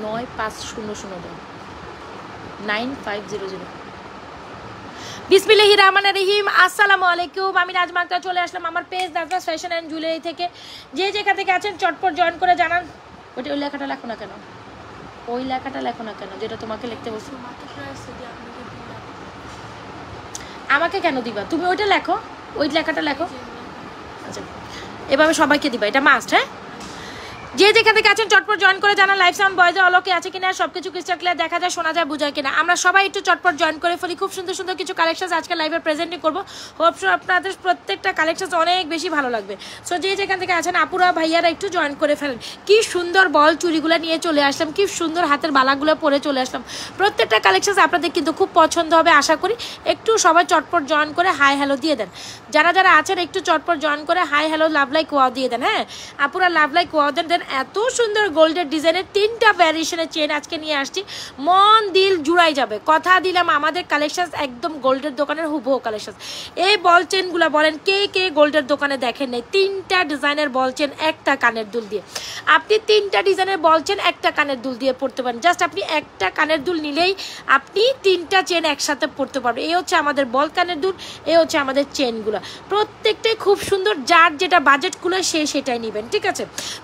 9500 9500। বিসমিল্লাহির রহমানির রহিম। আসসালামু আলাইকুম, আমি নাজমা আক্তার চলে আসলাম আমার page Nazma's fashion and jewellery থেকে। যে যেখান থেকে আছেন চটপট জয়েন করে জানান। ওই লেখাটা লেখো না কেন, ওই লেখাটা লেখো না কেন যেটা তোমাকে লিখতে বলছি। আমাকে কেন দিবা তুমি? ওইটা লেখো, ওই লেখাটা লেখো। আচ্ছা, এভাবে সবাইকে দিবা, এটা মাস্ট। হ্যাঁ, যে যেখান থেকে আছেন চটপট জয়েন করে জানান লাইভ সাউন্ড বয়েজে অলকে আছে কিনা, সবকিছু ক্রিস্টাল ক্লিয়ার দেখা যায়, শোনা যায়, বোঝায় কিনা। আমরা সবাই একটু চটপট জয়েন করে ফেলি। খুব সুন্দর সুন্দর কিছু কালেকশন আজকে লাইভে প্রেজেন্টিং করবো। হোপ সো আপনাদের প্রত্যেকটা কালেকশন অনেক বেশি ভালো লাগবে। সো যে যেখান থেকে আছেন আপুরা ভাইয়ারা একটু জয়েন করে ফেলেন। কি সুন্দর বল চুড়িগুলো নিয়ে চলে আসলাম, কি সুন্দর হাতের বালাগুলো পরে চলে আসলাম। প্রত্যেকটা কালেকশন আপনাদের কিন্তু খুব পছন্দ হবে আশা করি। একটু সবাই চটপট জয়েন করে হাই হ্যালো দিয়ে দেন। যারা যারা আছেন একটু চটপট জয়েন করে hi hello love like wow দিয়ে দেন। হ্যাঁ আপুরা লাভ লাইক ওয়াও দেন। এত সুন্দর গোল্ডের ডিজাইনের 3টা ভ্যারিয়েশনের চেন আজকে নিয়ে আসছি, মন দিল জুড়াই যাবে। কথা দিলাম আমাদের কালেকশন একদম গোল্ডের দোকানের হুবহু কালেকশন। এই বল চেনগুলো বলেন কে কে গোল্ডের দোকানে দেখেন নাই? 3টা ডিজাইনের বল চেন একটা কানের দুল দিয়ে। আপনি 3টা ডিজাইনের বল চেন একটা কানের দুল দিয়ে পড়তে পারেন। জাস্ট আপনি একটা কানের দুল নিলেই আপনি 3টা চেন একসাথে পড়তে পারবেন। এই হচ্ছে আমাদের বল কানের দুল, এই হচ্ছে আমাদের চেনগুলো। প্রত্যেকটাই খুব সুন্দর, যার যেটা বাজেটগুলো সে সেটাই নেবেন। ঠিক আছে,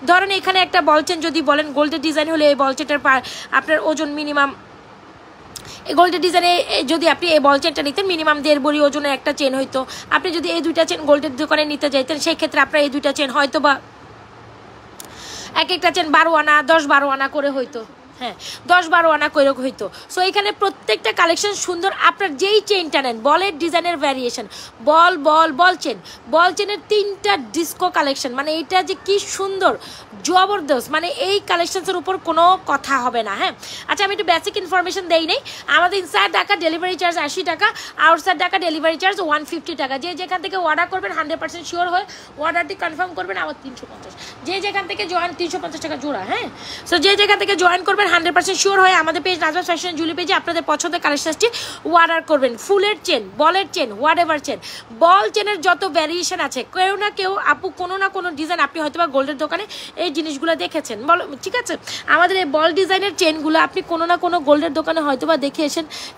ধরেন এখানে একটা বল চেন যদি বলেন গোল্ডের ডিজাইন হলে এই বল চেনটার আপনার ওজন মিনিমাম, এই গোল্ডের ডিজাইনে যদি আপনি এই বল চেনটা নিতেন মিনিমাম 1.5 ভরি ওজনের একটা চেন হইতো। আপনি যদি এই 2টা চেন গোল্ডের দোকানে নিতে যাইতেন সেই ক্ষেত্রে আপনার এই 2টা চেন হয়তো বা এক একটা চেন 12 আনা 10-12 আনা করে হইতো। হ্যাঁ 10-12 আনা করে হইতো। সো এখানে প্রত্যেকটা কালেকশন সুন্দর। আপনার যেই চেনটা নেন বলের ডিজাইনের ভ্যারিয়েশন, বল বল বল চেন, বল চেনের 3টা ডিস্কো কালেকশন, মানে এইটা যে কি সুন্দর জবরদস্ত, মানে এই কালেকশনসের উপর কোনো কথা হবে না। হ্যাঁ আচ্ছা, আমি একটু বেসিক ইনফরমেশন দেই নেই। আমাদের ইনসাইড ঢাকা ডেলিভারি চার্জ 80 টাকা, আউটসাইড ঢাকা ডেলিভারি চার্জ 150 টাকা। যে যেখান থেকে অর্ডার করবেন 100% শিওর হয়ে অর্ডারটি কনফার্ম করবেন, আবার 350। যে যেখান থেকে জয়েন 350 টাকা জোড়া। হ্যাঁ সো যে যেখান থেকে জয়েন করবেন 100% শিওর হয়ে আমাদের পেজ নাজমাস ফ্যাশন জুয়েলারি পেজে আপনাদের পছন্দের কালেকশনটি অর্ডার করবেন। ফুলের চেন, বলের চেন, হোয়াট এভার চেন, বল চেনের যত ভ্যারিয়েশন আছে, কেউ না কেউ আপু কোনো না কোনো ডিজাইন আপনি হয়তো বা গোল্ডের দোকানে এই জিনিসগুলো দেখেছেন বলো। ঠিক আছে, আমাদের এই বল ডিজাইনের চেনগুলো আপনি কোনো না কোনো গোল্ডের দোকানে হয়তো বা দেখে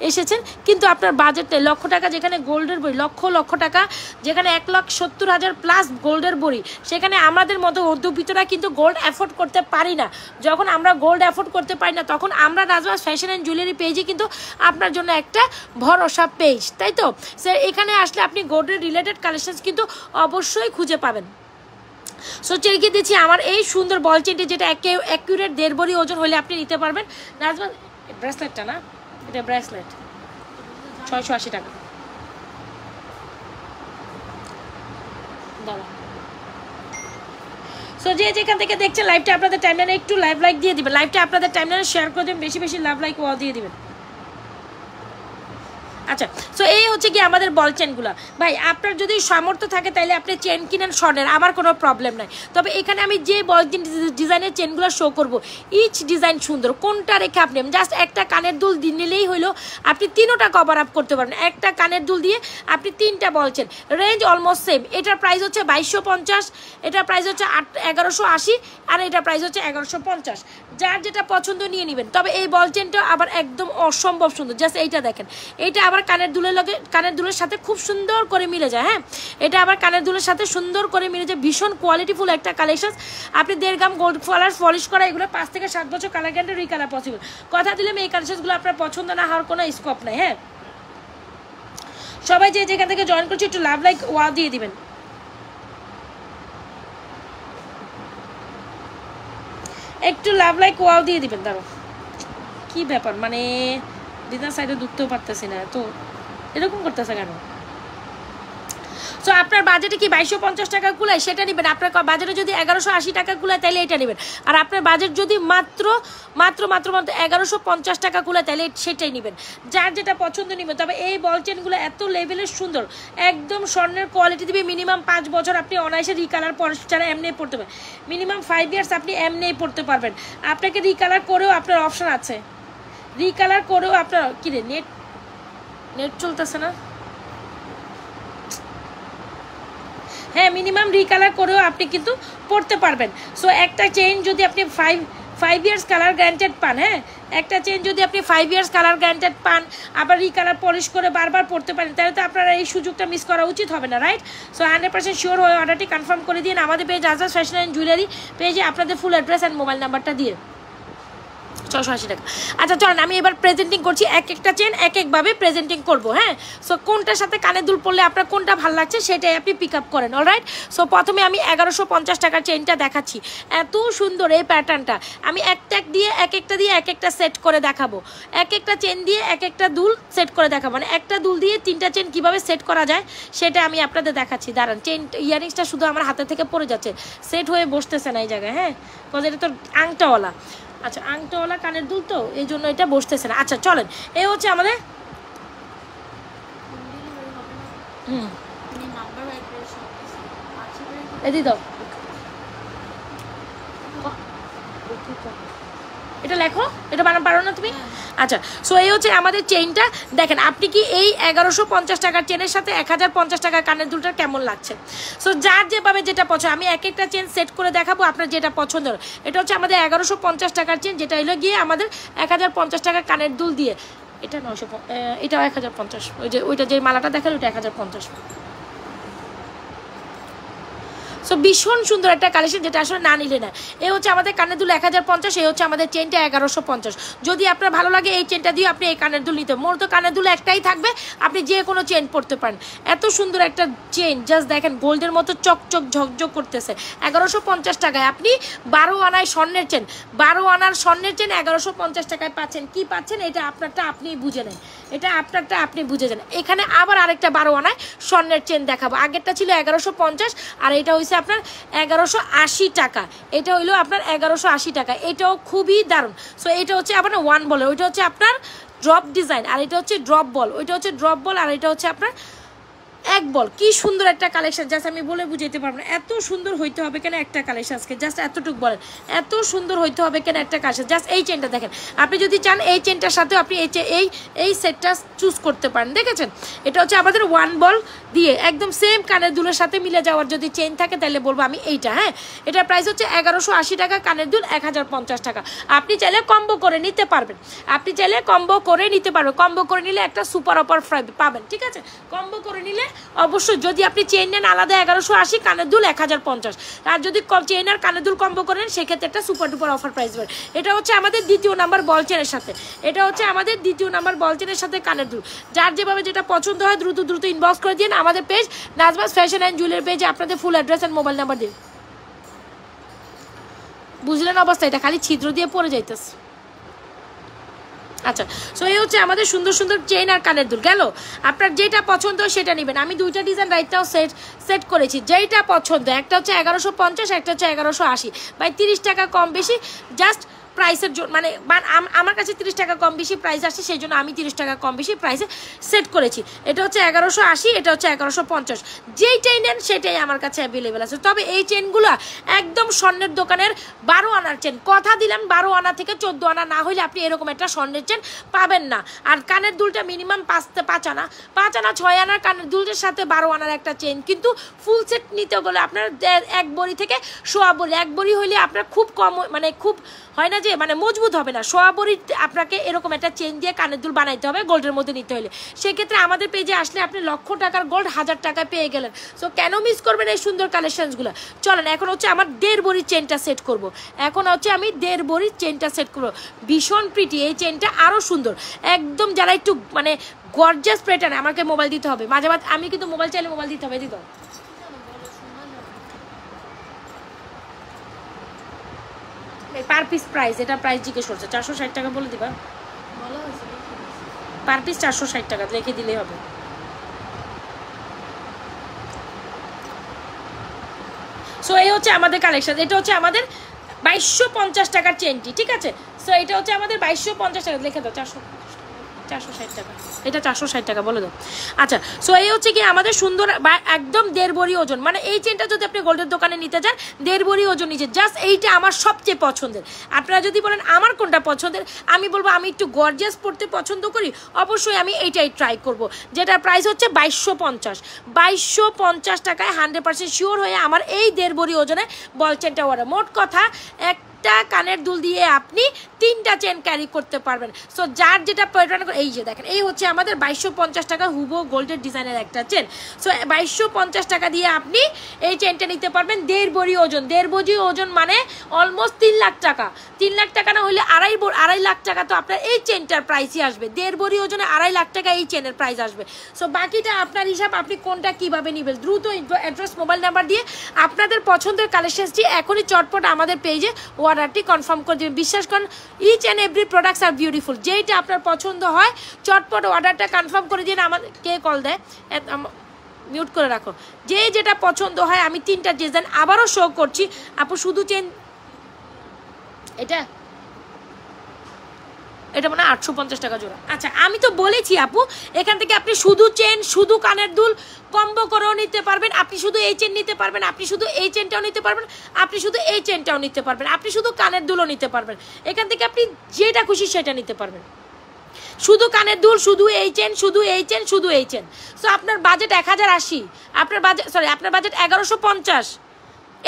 এসেছেন, কিন্তু আপনার বাজেটে লক্ষ টাকা যেখানে গোল্ডের বড়ি, লক্ষ টাকা যেখানে 1,70,000 প্লাস গোল্ডের বড়ি, সেখানে আমাদের মতো মধ্যবিত্তরা কিন্তু গোল্ড অ্যাফোর্ড করতে পারি না। যখন আমরা গোল্ড অ্যাফোর্ড করতে পারি না তখন আমরা নাজমাস ফ্যাশন অ্যান্ড জুয়েলারি পেজে কিন্তু আপনার জন্য একটা ভরসা পেজ, তাই তো? স্যার এখানে আসলে আপনি গোল্ডের রিলেটেড কালেকশন কিন্তু অবশ্যই খুঁজে পাবেন। সো চেকে দিচ্ছি আমার এই সুন্দর বল চেনটি, যেটা অ্যাকুরেট 1.5 ভরি ওজন হলে আপনি নিতে পারবেন। নাজমা ব্রেসলেটটা না, এটা ব্রেসলেট 680 টাকা। দাঁড়া, সো যে যেখান থেকে দেখছেন লাইভটা আপনাদের টাইমলাইনে একটু লাইভ লাইক দিয়ে দিবেন, লাইভটা আপনাদের টাইমলাইনে শেয়ার করে দেবেন, বেশি বেশি লাভ লাইক ওয়াও দিয়ে দিবেন। আচ্ছা সো এই হচ্ছে কি আমাদের বল চেনগুলো। ভাই আপনার যদি সামর্থ্য থাকে তাহলে আপনি চেন কিনেন স্বর্ণের, আমার কোনো প্রবলেম নাই। তবে এখানে আমি যে বল ডিজাইনের চেনগুলো শো করব, ইচ ডিজাইন সুন্দর, কোনটা রেখে আপনি জাস্ট একটা কানের দুল নিলেই হইলো, আপনি 3টা কভার আপ করতে পারবেন। একটা কানের দুল দিয়ে আপনি 3টা বল চেন, রেঞ্জ অলমোস্ট সেম। এটার প্রাইস হচ্ছে 2250, এটার প্রাইস হচ্ছে 1180, আর এটার প্রাইস হচ্ছে 1150। যার যেটা পছন্দ নিয়ে নেবেন। তবে এই বল চেনটা আবার একদম অসম্ভব সুন্দর। জাস্ট এইটা দেখেন, এইটা আবার কানের দুলের সাথে খুব সুন্দর করে মিলে যায়। হ্যাঁ এটা আবার কানের দুলের সাথে সুন্দর করে মিলে যায়, ভীষণ কোয়ালিটিফুল একটা কালেকশন। আপনি 1.5 গ্রাম গোল্ড কালার পলিশ করা, এগুলো 5 থেকে 7 বছর কালার গ্যারান্টি, রিকালার পসিবল। কথা দিলাম এই কালেকশনগুলো আপনার পছন্দ না হওয়ার কোনো স্কোপ নাই। হ্যাঁ সবাই যে যেখান থেকে জয়েন করছে একটু লাভ লাইক ওয়াও দিয়ে দিবেন, একটু লাভ লাইক ওয়াও দিয়ে দিবেন। দাঁড়ো কি ব্যাপার, মানে ডিজাইন সাইডে ঢুকতেও পারতেছি না, তো এরকম করতেছে কেন? সো আপনার বাজেটে কি 2250 টাকা কুলায় সেটা নেবেন। আপনার বাজেটে যদি 1180 টাকা কুলায় তাহলে এটা নেবেন। আর আপনার বাজেট যদি মাত্র 1150 টাকা কুলায় তাহলে সেটাই নেবেন। যার যেটা পছন্দ নেবেন। তবে এই বল চেনগুলো এত লেভেলের সুন্দর, একদম স্বর্ণের কোয়ালিটি দিবে। মিনিমাম 5 বছর আপনি অনায়াসে রিকালার ছাড়া এমনিই পড়তে পারবেন। মিনিমাম 5 ইয়ার্স আপনি এমনিই পড়তে পারবেন। আপনাকে রিকালার করেও আপনার অপশন আছে, রিকালার করেও আপনার কি রে নেট চলতেছে না। হ্যাঁ মিনিমাম রিকালার করেও আপনি কিন্তু পড়তে পারবেন। সো একটা চেইন যদি আপনি 5 ইয়ার্স কালার গ্যারান্টেড পান। হ্যাঁ, একটা চেন যদি আপনি 5 ইয়ার্স কালার গ্যারান্টেড পান, আবার রিকালার পলিশ করে বারবার পড়তে পারেন, তাহলে তো আপনারা এই সুযোগটা মিস করা উচিত হবে না, রাইট? সো 100% শিওর হয়ে অর্ডারটি কনফার্ম করে দিন আমাদের page Azad fashion and jewellery পেজে আপনাদের ফুল অ্যাড্রেস অ্যান্ড মোবাইল নাম্বারটা দিয়ে। 680 টাকা। আচ্ছা চলেন আমি এবার প্রেজেন্টিং করছি, এক একটা চেন এক একভাবে প্রেজেন্টিং করবো। হ্যাঁ, সো কোনটার সাথে কানের দুল পরলে আপনার কোনটা ভালো লাগছে সেটাই আপনি পিক আপ করেন, অলরাইট? সো প্রথমে আমি 1150 টাকার চেনটা দেখাচ্ছি। এত সুন্দর এই প্যাটার্নটা, আমি একটা দিয়ে এক একটা সেট করে দেখাবো, এক একটা চেন দিয়ে এক একটা দুল সেট করে দেখাবো, মানে একটা দুল দিয়ে 3টা চেন কীভাবে সেট করা যায় সেটা আমি আপনাদের দেখাচ্ছি। দাঁড়ান, চেন ইয়ারিংসটা শুধু আমার হাতে থেকে পড়ে যাচ্ছে, সেট হয়ে বসতেছে না এই জায়গায়। হ্যাঁ, বিকজ এটা তো আংটাওয়ালা। আচ্ছা, আংটাওয়ালা কানের দুল তো এই জন্য এটা বসতেছে না। আচ্ছা চলেন, এই হচ্ছে আমাদের এদি দাও, এটা লেখো, এটা বানান পারো না তুমি? আচ্ছা, সো এই হচ্ছে আমাদের চেইনটা। দেখেন আপনি কি এই 1150 টাকার চেনের সাথে 1050 টাকার কানের দুলটা কেমন লাগছে? সো যার যেভাবে যেটা পছন্দ, আমি এক একটা চেন সেট করে দেখাবো আপনার যেটা পছন্দ। এটা হচ্ছে আমাদের 1150 টাকার চেন, যেটা হলো গিয়ে আমাদের 1050 টাকার কানের দুল দিয়ে। এটা 900, এটাও 1050। ওইটা যে মালাটা দেখালো ওইটা 1050। সো ভীষণ সুন্দর একটা কালেকশন, যেটা আসলে না নিলে না। এই হচ্ছে আমাদের কানের দুল 1050, এই হচ্ছে আমাদের চেনটা 1150। যদি আপনার ভালো লাগে এই চেনটা দিয়ে আপনি এই কানের দুল নিতে, মোর তো কানের দুল একটাই থাকবে, আপনি যে কোনো চেন পরতে পারেন। এত সুন্দর একটা চেন, জাস্ট দেখেন গোল্ডের মতো চকচক ঝকঝক করতেছে। 1150 টাকায় আপনি 12 আনায় স্বর্ণের চেন, 12 আনার স্বর্ণের চেন 1150 টাকায় পাচ্ছেন। কি পাচ্ছেন এটা আপনারটা আপনি বুঝে নেন, এটা আপনারটা আপনি বুঝে যান। এখানে আবার আরেকটা 12 আনায় স্বর্ণের চেন দেখাবো। আগেরটা ছিল 1150 আর এটা হয়েছে আপনার 1180 টাকা। এটা হইলো আপনার 1180 টাকা। এটাও খুবই দারুণ। সো এটা হচ্ছে আপনার ওয়ান বলের, ওইটা হচ্ছে আপনার ড্রপ ডিজাইন, আর এটা হচ্ছে ড্রপ বল, ওইটা হচ্ছে ড্রপ বল, আর এটা হচ্ছে আপনার এক বল। কি সুন্দর একটা কালেকশন, জাস্ট আমি বলে বুঝাইতে পারবো না এত সুন্দর হইতে হবে কেন একটা কালেকশন আজকে, জাস্ট এতটুকু বলেন এত সুন্দর হইতে হবে কেন একটা কালেকশন। জাস্ট এই চেনটা দেখেন, আপনি যদি চান এই চেনটার সাথেও আপনি এই সেটটা চুজ করতে পারেন। দেখেছেন, এটা হচ্ছে আমাদের ওয়ান বল দিয়ে একদম সেম কানের দুলের সাথে মিলে যাওয়ার যদি চেন থাকে তাহলে বলবো আমি এইটা। হ্যাঁ, এটার প্রাইস হচ্ছে 1180 টাকা, কানের দুল 1050 টাকা। আপনি চাইলে কম্বো করে নিতে পারবেন, আপনি চাইলে কম্বো করে নিতে পারবেন। কম্বো করে নিলে একটা সুপার অফার পাবেন, ঠিক আছে? কম্বো করে নিলে অবশ্যই, যদি আপনি চেইন নেন আলাদা 1180, কানের দুল 1050, আর যদি চেইন আর কানের দুল কম্বো করেন সেক্ষেত্রে একটা সুপার ডুপার অফার প্রাইস পাবেন। এটা হচ্ছে আমাদের দ্বিতীয় নাম্বার বল চেনের সাথে, এটা হচ্ছে আমাদের দ্বিতীয় নাম্বার বল চেনের সাথে কানের দুল। যার যেভাবে যেটা পছন্দ হয় দ্রুত ইনবক্স করে দিন আমাদের page Nazma's fashion and jewellery পেজে, আপনাদের ফুল অ্যাড্রেস অ্যান্ড মোবাইল নাম্বার দিন। বুঝলেন অবস্থা, এটা খালি ছিদ্র দিয়ে পড়ে যাইতেছে। আচ্ছা, সো এই হচ্ছে আমাদের সুন্দর সুন্দর চেইন আর কানের দুল গেল। আপনার যেটা পছন্দ সেটা নেবেন। আমি দুইটা ডিজাইন রাইটটাও সেট করেছি, যেইটা পছন্দ। একটা হচ্ছে 1150, একটা হচ্ছে 1180। ভাই 30 টাকা কম বেশি জাস্ট প্রাইসের জন্য, মানে আমার কাছে 30 টাকা কম বেশি প্রাইস আসছে, সেই জন্য আমি 30 টাকা কম বেশি প্রাইসে সেট করেছি। এটা হচ্ছে 1180, এটা হচ্ছে 1150। যেইটাই নেন সেটাই আমার কাছে অ্যাভেলেবেল আছে। তবে এই চেনগুলো একদম স্বর্ণের দোকানের 12 আনার চেন। কথা দিলাম 12 আনা থেকে 14 আনা না হইলে আপনি এরকম একটা স্বর্ণের চেন পাবেন না। আর কানের দুলটা মিনিমাম 5 আনা 6 আনার কানের দুলের সাথে 12 আনার একটা চেন। কিন্তু ফুল সেট নিতে গেলে আপনার 1 বড়ি থেকে সোয়া বড়ি, 1 বড়ি হইলে আপনার খুব কম, মানে খুব হয় না যে মানে মজবুত হবে না। সোয়া বড়ি আপনাকে এরকম একটা চেন দিয়ে কানের দুল বানাইতে হবে গোল্ডের মধ্যে নিতে হলে। সেক্ষেত্রে আমাদের পেজে আসলে আপনি লক্ষ টাকার গোল্ড 1000 টাকায় পেয়ে গেলেন। সো কেন মিস করবেন এই সুন্দর কালেকশনসগুলো? চলেন এখন হচ্ছে আমার 1.5 বড়ির চেনটা সেট করব। এখন হচ্ছে আমি 1.5 বড়ির চেনটা সেট করব। ভীষণ প্রিটি এই চেনটা, আরও সুন্দর একদম। যারা একটু মানে গর্জাস প্যাটার্ন, আমাকে মোবাইল দিতে হবে মাঝে মাঝে, আমি কিন্তু মোবাইল চাইলে মোবাইল দিতে হবে। দিত পার পিস প্রাইস, এটা প্রাইস জিজ্ঞেস করছে 460 টাকা বলে দিবা। পার পিস 460 টাকা লিখে দিলেই হবে। সো এই হচ্ছে আমাদের কালেকশন। এটা হচ্ছে আমাদের 2250 টাকার চেনটি, ঠিক আছে? সো এটা হচ্ছে আমাদের 2250 টাকা, লিখে দাও 460 টাকা। এটা 460 টাকা বলে দাও। আচ্ছা, সো এই হচ্ছে কি আমাদের সুন্দর একদম 1.5 বড়ি ওজন, মানে এই চেনটা যদি আপনি গোল্ডের দোকানে নিতে যান 1.5 বড়ি ওজন নিচে। জাস্ট এইটা আমার সবচেয়ে পছন্দের। আপনারা যদি বলেন আমার কোনটা পছন্দের, আমি বলবো আমি একটু গর্জিয়াস পড়তে পছন্দ করি, অবশ্যই আমি এইটাই ট্রাই করব, যেটার প্রাইস হচ্ছে 2250 টাকায় 100% শিওর হয়ে আমার এই 1.5 বড়ি ওজনে বল চেনটা অর্ডার। মোট কথা একটা কানের দুল দিয়ে আপনি 3টা চেন ক্যারি করতে পারবেন। সো যার যেটা প্রয়োজন, এই যে দেখেন এই হচ্ছে আমাদের 2250 টাকা হুবো গোল্ডের ডিজাইনের একটা চেন। সো 2250 টাকা দিয়ে আপনি এই চেনটা নিতে পারবেন। 1.5 ভরি ওজন, 1.5 ভরি ওজন মানে অলমোস্ট 3 লাখ টাকা। 3 লাখ টাকা না হলে আড়াই লাখ টাকা তো আপনার এই চেনটার প্রাইসই আসবে। 1.5 ভরি ওজনে 2.5 লাখ টাকা এই চেনের প্রাইস আসবে। সো বাকিটা আপনার হিসাব, আপনি কোনটা কিভাবে নেবেন। দ্রুত অ্যাড্রেস মোবাইল নাম্বার দিয়ে আপনাদের পছন্দের কালেকশনটি এখনই চটপট আমাদের পেজে অর্ডারটি কনফার্ম করে দেবেন। বিশ্বাস করেন, each and every products are beautiful. যেইটা আপনার পছন্দ হয় চটপট অর্ডারটা কনফার্ম করে দিন। আমাদের কে কল দেয়, মিউট করে রাখো। যে যেটা পছন্দ হয়, আমি 3টা ডিজাইন আবারও শো করছি। আপু শুধু চেন, এটা মানে 850 টাকা জোড়া। আচ্ছা আমি তো বলেছি আপু, এখান থেকে আপনি শুধু চেন, শুধু কানের দুল কম্বো করেও নিতে পারবেন। আপনি শুধু এই চেন নিতে পারবেন, আপনি শুধু এই চেনটাও নিতে পারবেন, আপনি শুধু এই চেনটাও নিতে পারবেন, আপনি শুধু কানের দুলও নিতে পারবেন। এখান থেকে আপনি যেটা খুশি সেটা নিতে পারবেন। শুধু কানের দুল, শুধু এই চেন, শুধু এই চেন, শুধু এই চেন। সো আপনার বাজেট 1080, আপনার বাজেট 1150,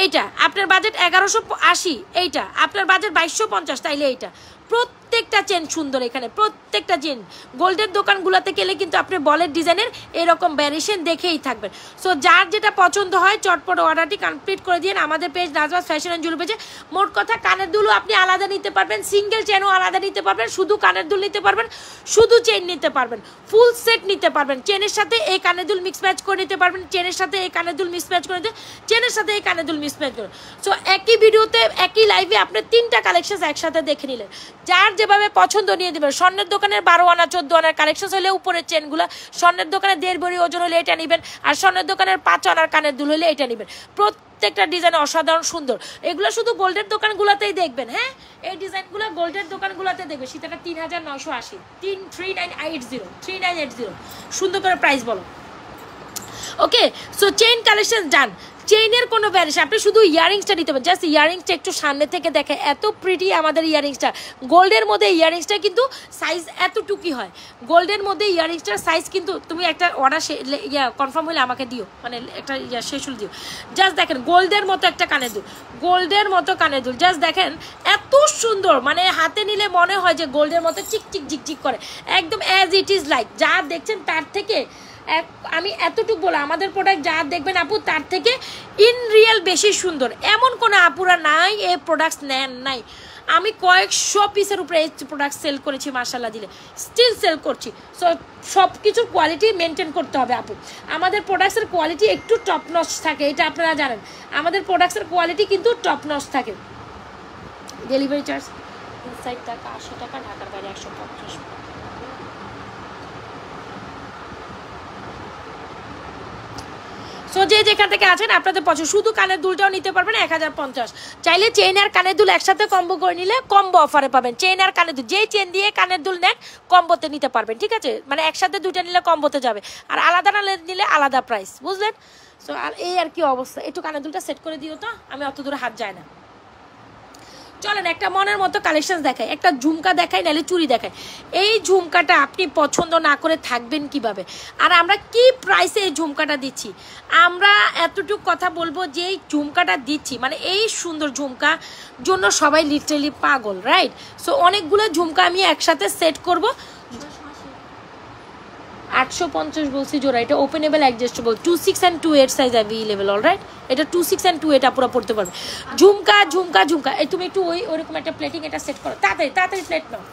এইটা আপনার বাজেট 1180, এইটা আপনার বাজেট 2250, তাইলে এইটা। প্রত্যেকটা চেন সুন্দর, এখানে প্রত্যেকটা চেন। গোল্ডের দোকানগুলোতে গেলে কিন্তু আপনি বলের ডিজাইনের এরকম ভ্যারিয়েশন দেখেই থাকবেন। সো যার যেটা পছন্দ হয় চটপট অর্ডারটি কমপ্লিট করে দিন আমাদের পেজ নাজওয়াজ ফ্যাশন অ্যান্ড জুয়েলারি পেজে। মোট কথা কানের দুলও আপনি আলাদা নিতে পারবেন, সিঙ্গেল চেনও আলাদা নিতে পারবেন, শুধু কানের দুল নিতে পারবেন, শুধু চেন নিতে পারবেন, ফুল সেট নিতে পারবেন। চেনের সাথে এই কানের দুল মিক্স ম্যাচ করে নিতে পারবেন, চেনের সাথে এই কানের দুল মিক্স ম্যাচ করে নিতে, চেনের সাথে এই কানের দুল মিক্স ম্যাচ করে। সো একই ভিডিওতে একই লাইভে আপনি 3টা কালেকশন একসাথে দেখে নিলেন। যার যেভাবে পছন্দ নিয়ে দেবেন। স্বর্ণের দোকানের 12 আনা 14 আনার কালেকশন হলে উপরের চেনগুলো, স্বর্ণের দোকানের 1.5 ভরি ওজন হলে এটা নেবেন, আর স্বর্ণের দোকানের 5 আনার কানের দুল হলে এটা নেবেন। প্রত্যেকটা ডিজাইন অসাধারণ সুন্দর। এগুলো শুধু গোল্ডের দোকানগুলোতেই দেখবেন। হ্যাঁ, এই ডিজাইনগুলো গোল্ডের দোকানগুলোতে দেখবে। সেটা 3980, 3980 সুন্দর করে প্রাইস বলো। ওকে, সো চেইন কালেকশন ডান। চেইনের কোনো ভ্যারিয়েশন, আপনি শুধু ইয়ারিংসটা নিতে পারেন। জাস্ট ইয়ারিংসটা একটু সামনে থেকে দেখে, এত প্রিটি আমাদের ইয়ারিংসটা। গোল্ডের মধ্যে ইয়ারিংসটা কিন্তু সাইজ এতটুকুই হয়। গোল্ডের মধ্যে ইয়ারিংসটার সাইজ কিন্তু, তুমি একটা অর্ডার কনফার্ম হলে আমাকে দিও, মানে একটা শেষুল দিও। জাস্ট দেখেন গোল্ডের মতো একটা কানের দুল, গোল্ডের মতো কানের দুল। জাস্ট দেখেন এত সুন্দর, মানে হাতে নিলে মনে হয় যে গোল্ডের মতো চিকচিক ঝিকঝিক করে, একদম অ্যাজ ইট ইজ লাইক। যা দেখছেন তার থেকে আমি এতটুকু বলে, আমাদের প্রোডাক্ট যা দেখবেন আপু তার থেকে ইন রিয়েল বেশি সুন্দর। এমন কোনো আপুরা নাই এই প্রোডাক্টস নেন নাই। আমি কয়েকশো পিসের উপরে এই প্রোডাক্ট সেল করেছি, মাশাআল্লাহ দিলে স্টিল সেল করছি। সো সব কিছুর কোয়ালিটি মেনটেন করতে হবে আপু। আমাদের প্রোডাক্টসের কোয়ালিটি একটু টপ নচ থাকে, এটা আপনারা জানেন। আমাদের প্রোডাক্টসের কোয়ালিটি কিন্তু টপ নচ থাকে। ডেলিভারি চার্জ ইনসাইড টাকা 80 টাকা, ঢাকার বাইরে 150। সো যে যেখান থেকে আছেন আপনাদের পছন্দ, শুধু কানের দুলটাও নিতে পারবেন 1050। চাইলে চেইন আর কানের দুল একসাথে কম্বো করে নিলে কম্বো অফারে পাবেন। চেইন আর কানের দুল, যেই চেন দিয়ে কানের দুল নেন কম্বোতে নিতে পারবেন, ঠিক আছে? মানে একসাথে দুইটা নিলে কম্বোতে যাবে, আর আলাদা নিলে আলাদা প্রাইস, বুঝলেন? সো আর এই আর কি অবস্থা। একটু কানের দুলটা সেট করে দিও তো, আমি অত দূরে হাত যায় না। চলেন একটা মনের মতো কালেকশন দেখাই, একটা ঝুমকা দেখাই, নাহলে চুড়ি দেখাই। এই ঝুমকাটা আপনি পছন্দ না করে থাকবেন কিভাবে, আর আমরা কি প্রাইসে এই ঝুমকাটা দিচ্ছি। আমরা এতটুকু কথা বলবো যে এই ঝুমকাটা দিচ্ছি, মানে এই সুন্দর ঝুমকা জন্য সবাই লিটারেলি পাগল, রাইট? সো অনেকগুলো ঝুমকা আমি একসাথে সেট করব। 850 বলছি জোড়া। এটা openable adjustable, 26 and 28 size available. Alright, এটা 26 and 28 পুরো পড়তে পারবে। ঝুমকা ঝুমকা ঝুমকা, এই তুমি একটু ওইরকম একটা প্লেটিং এটা সেট করো, তাড়াতাড়ি তাড়াতাড়ি প্লেট নাও।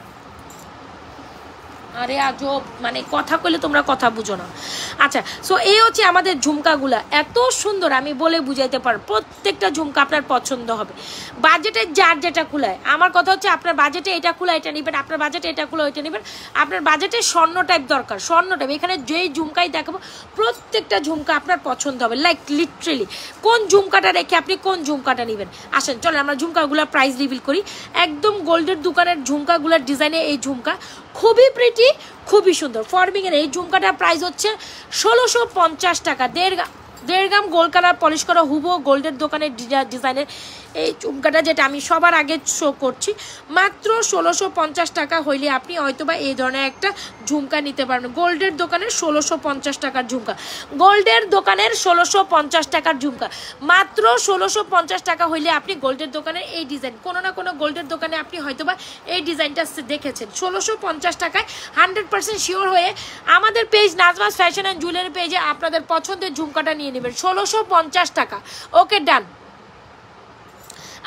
আরে আজব, মানে কথা কইলে তোমরা কথা বুঝো না। আচ্ছা, সো এই হচ্ছে আমাদের ঝুমকাগুলা, এত সুন্দর আমি বলে বুঝাইতে পারবো। প্রত্যেকটা ঝুমকা আপনার পছন্দ হবে। বাজেটে যার যেটা খুলায়, আমার কথা হচ্ছে আপনার বাজেটে এটা খুলা এটা নেবেন, আপনার বাজেটে এটা খুলা ওইটা নেবেন। আপনার বাজেটে স্বর্ণ টাইপ দরকার, স্বর্ণ টাইপ। এখানে যেই ঝুমকাই দেখাবো প্রত্যেকটা ঝুমকা আপনার পছন্দ হবে, লাইক লিটারেলি কোন ঝুমকাটা রেখে আপনি কোন ঝুমকাটা নেবেন। আসেন চলেন আমরা ঝুমকাগুলোর প্রাইস রিভিল করি। একদম গোল্ডের দোকানের ঝুমকাগুলোর ডিজাইনে এই ঝুমকা খুবই প্রিটি, খুবই সুন্দর। ফর্মিংয়ের এই ঝুমকাটার প্রাইস হচ্ছে 1650 টাকা। 1.5 গ্রাম গোল্ড কালার পলিশ করা হুবো গোল্ডের দোকানের ডিজাইনের এই ঝুমকাটা যেটা আমি সবার আগে শো করছি মাত্র 1650 টাকা হইলে আপনি হয়তোবা এই ধরনের একটা ঝুমকা নিতে পারবেন। গোল্ডের দোকানের 1650 টাকার ঝুমকা, গোল্ডের দোকানের 1650 টাকার ঝুমকা, মাত্র 1650 টাকা হইলে আপনি গোল্ডের দোকানের এই ডিজাইন, কোনো না কোনো গোল্ডের দোকানে আপনি হয়তোবা এই ডিজাইনটা দেখেছেন। 1650 টাকায় 100% শিওর হয়ে আমাদের page Nazma's fashion and jewellery পেজে আপনাদের পছন্দের ঝুমকাটা নিয়ে নেবেন 1650 টাকা। ওকে, ডান।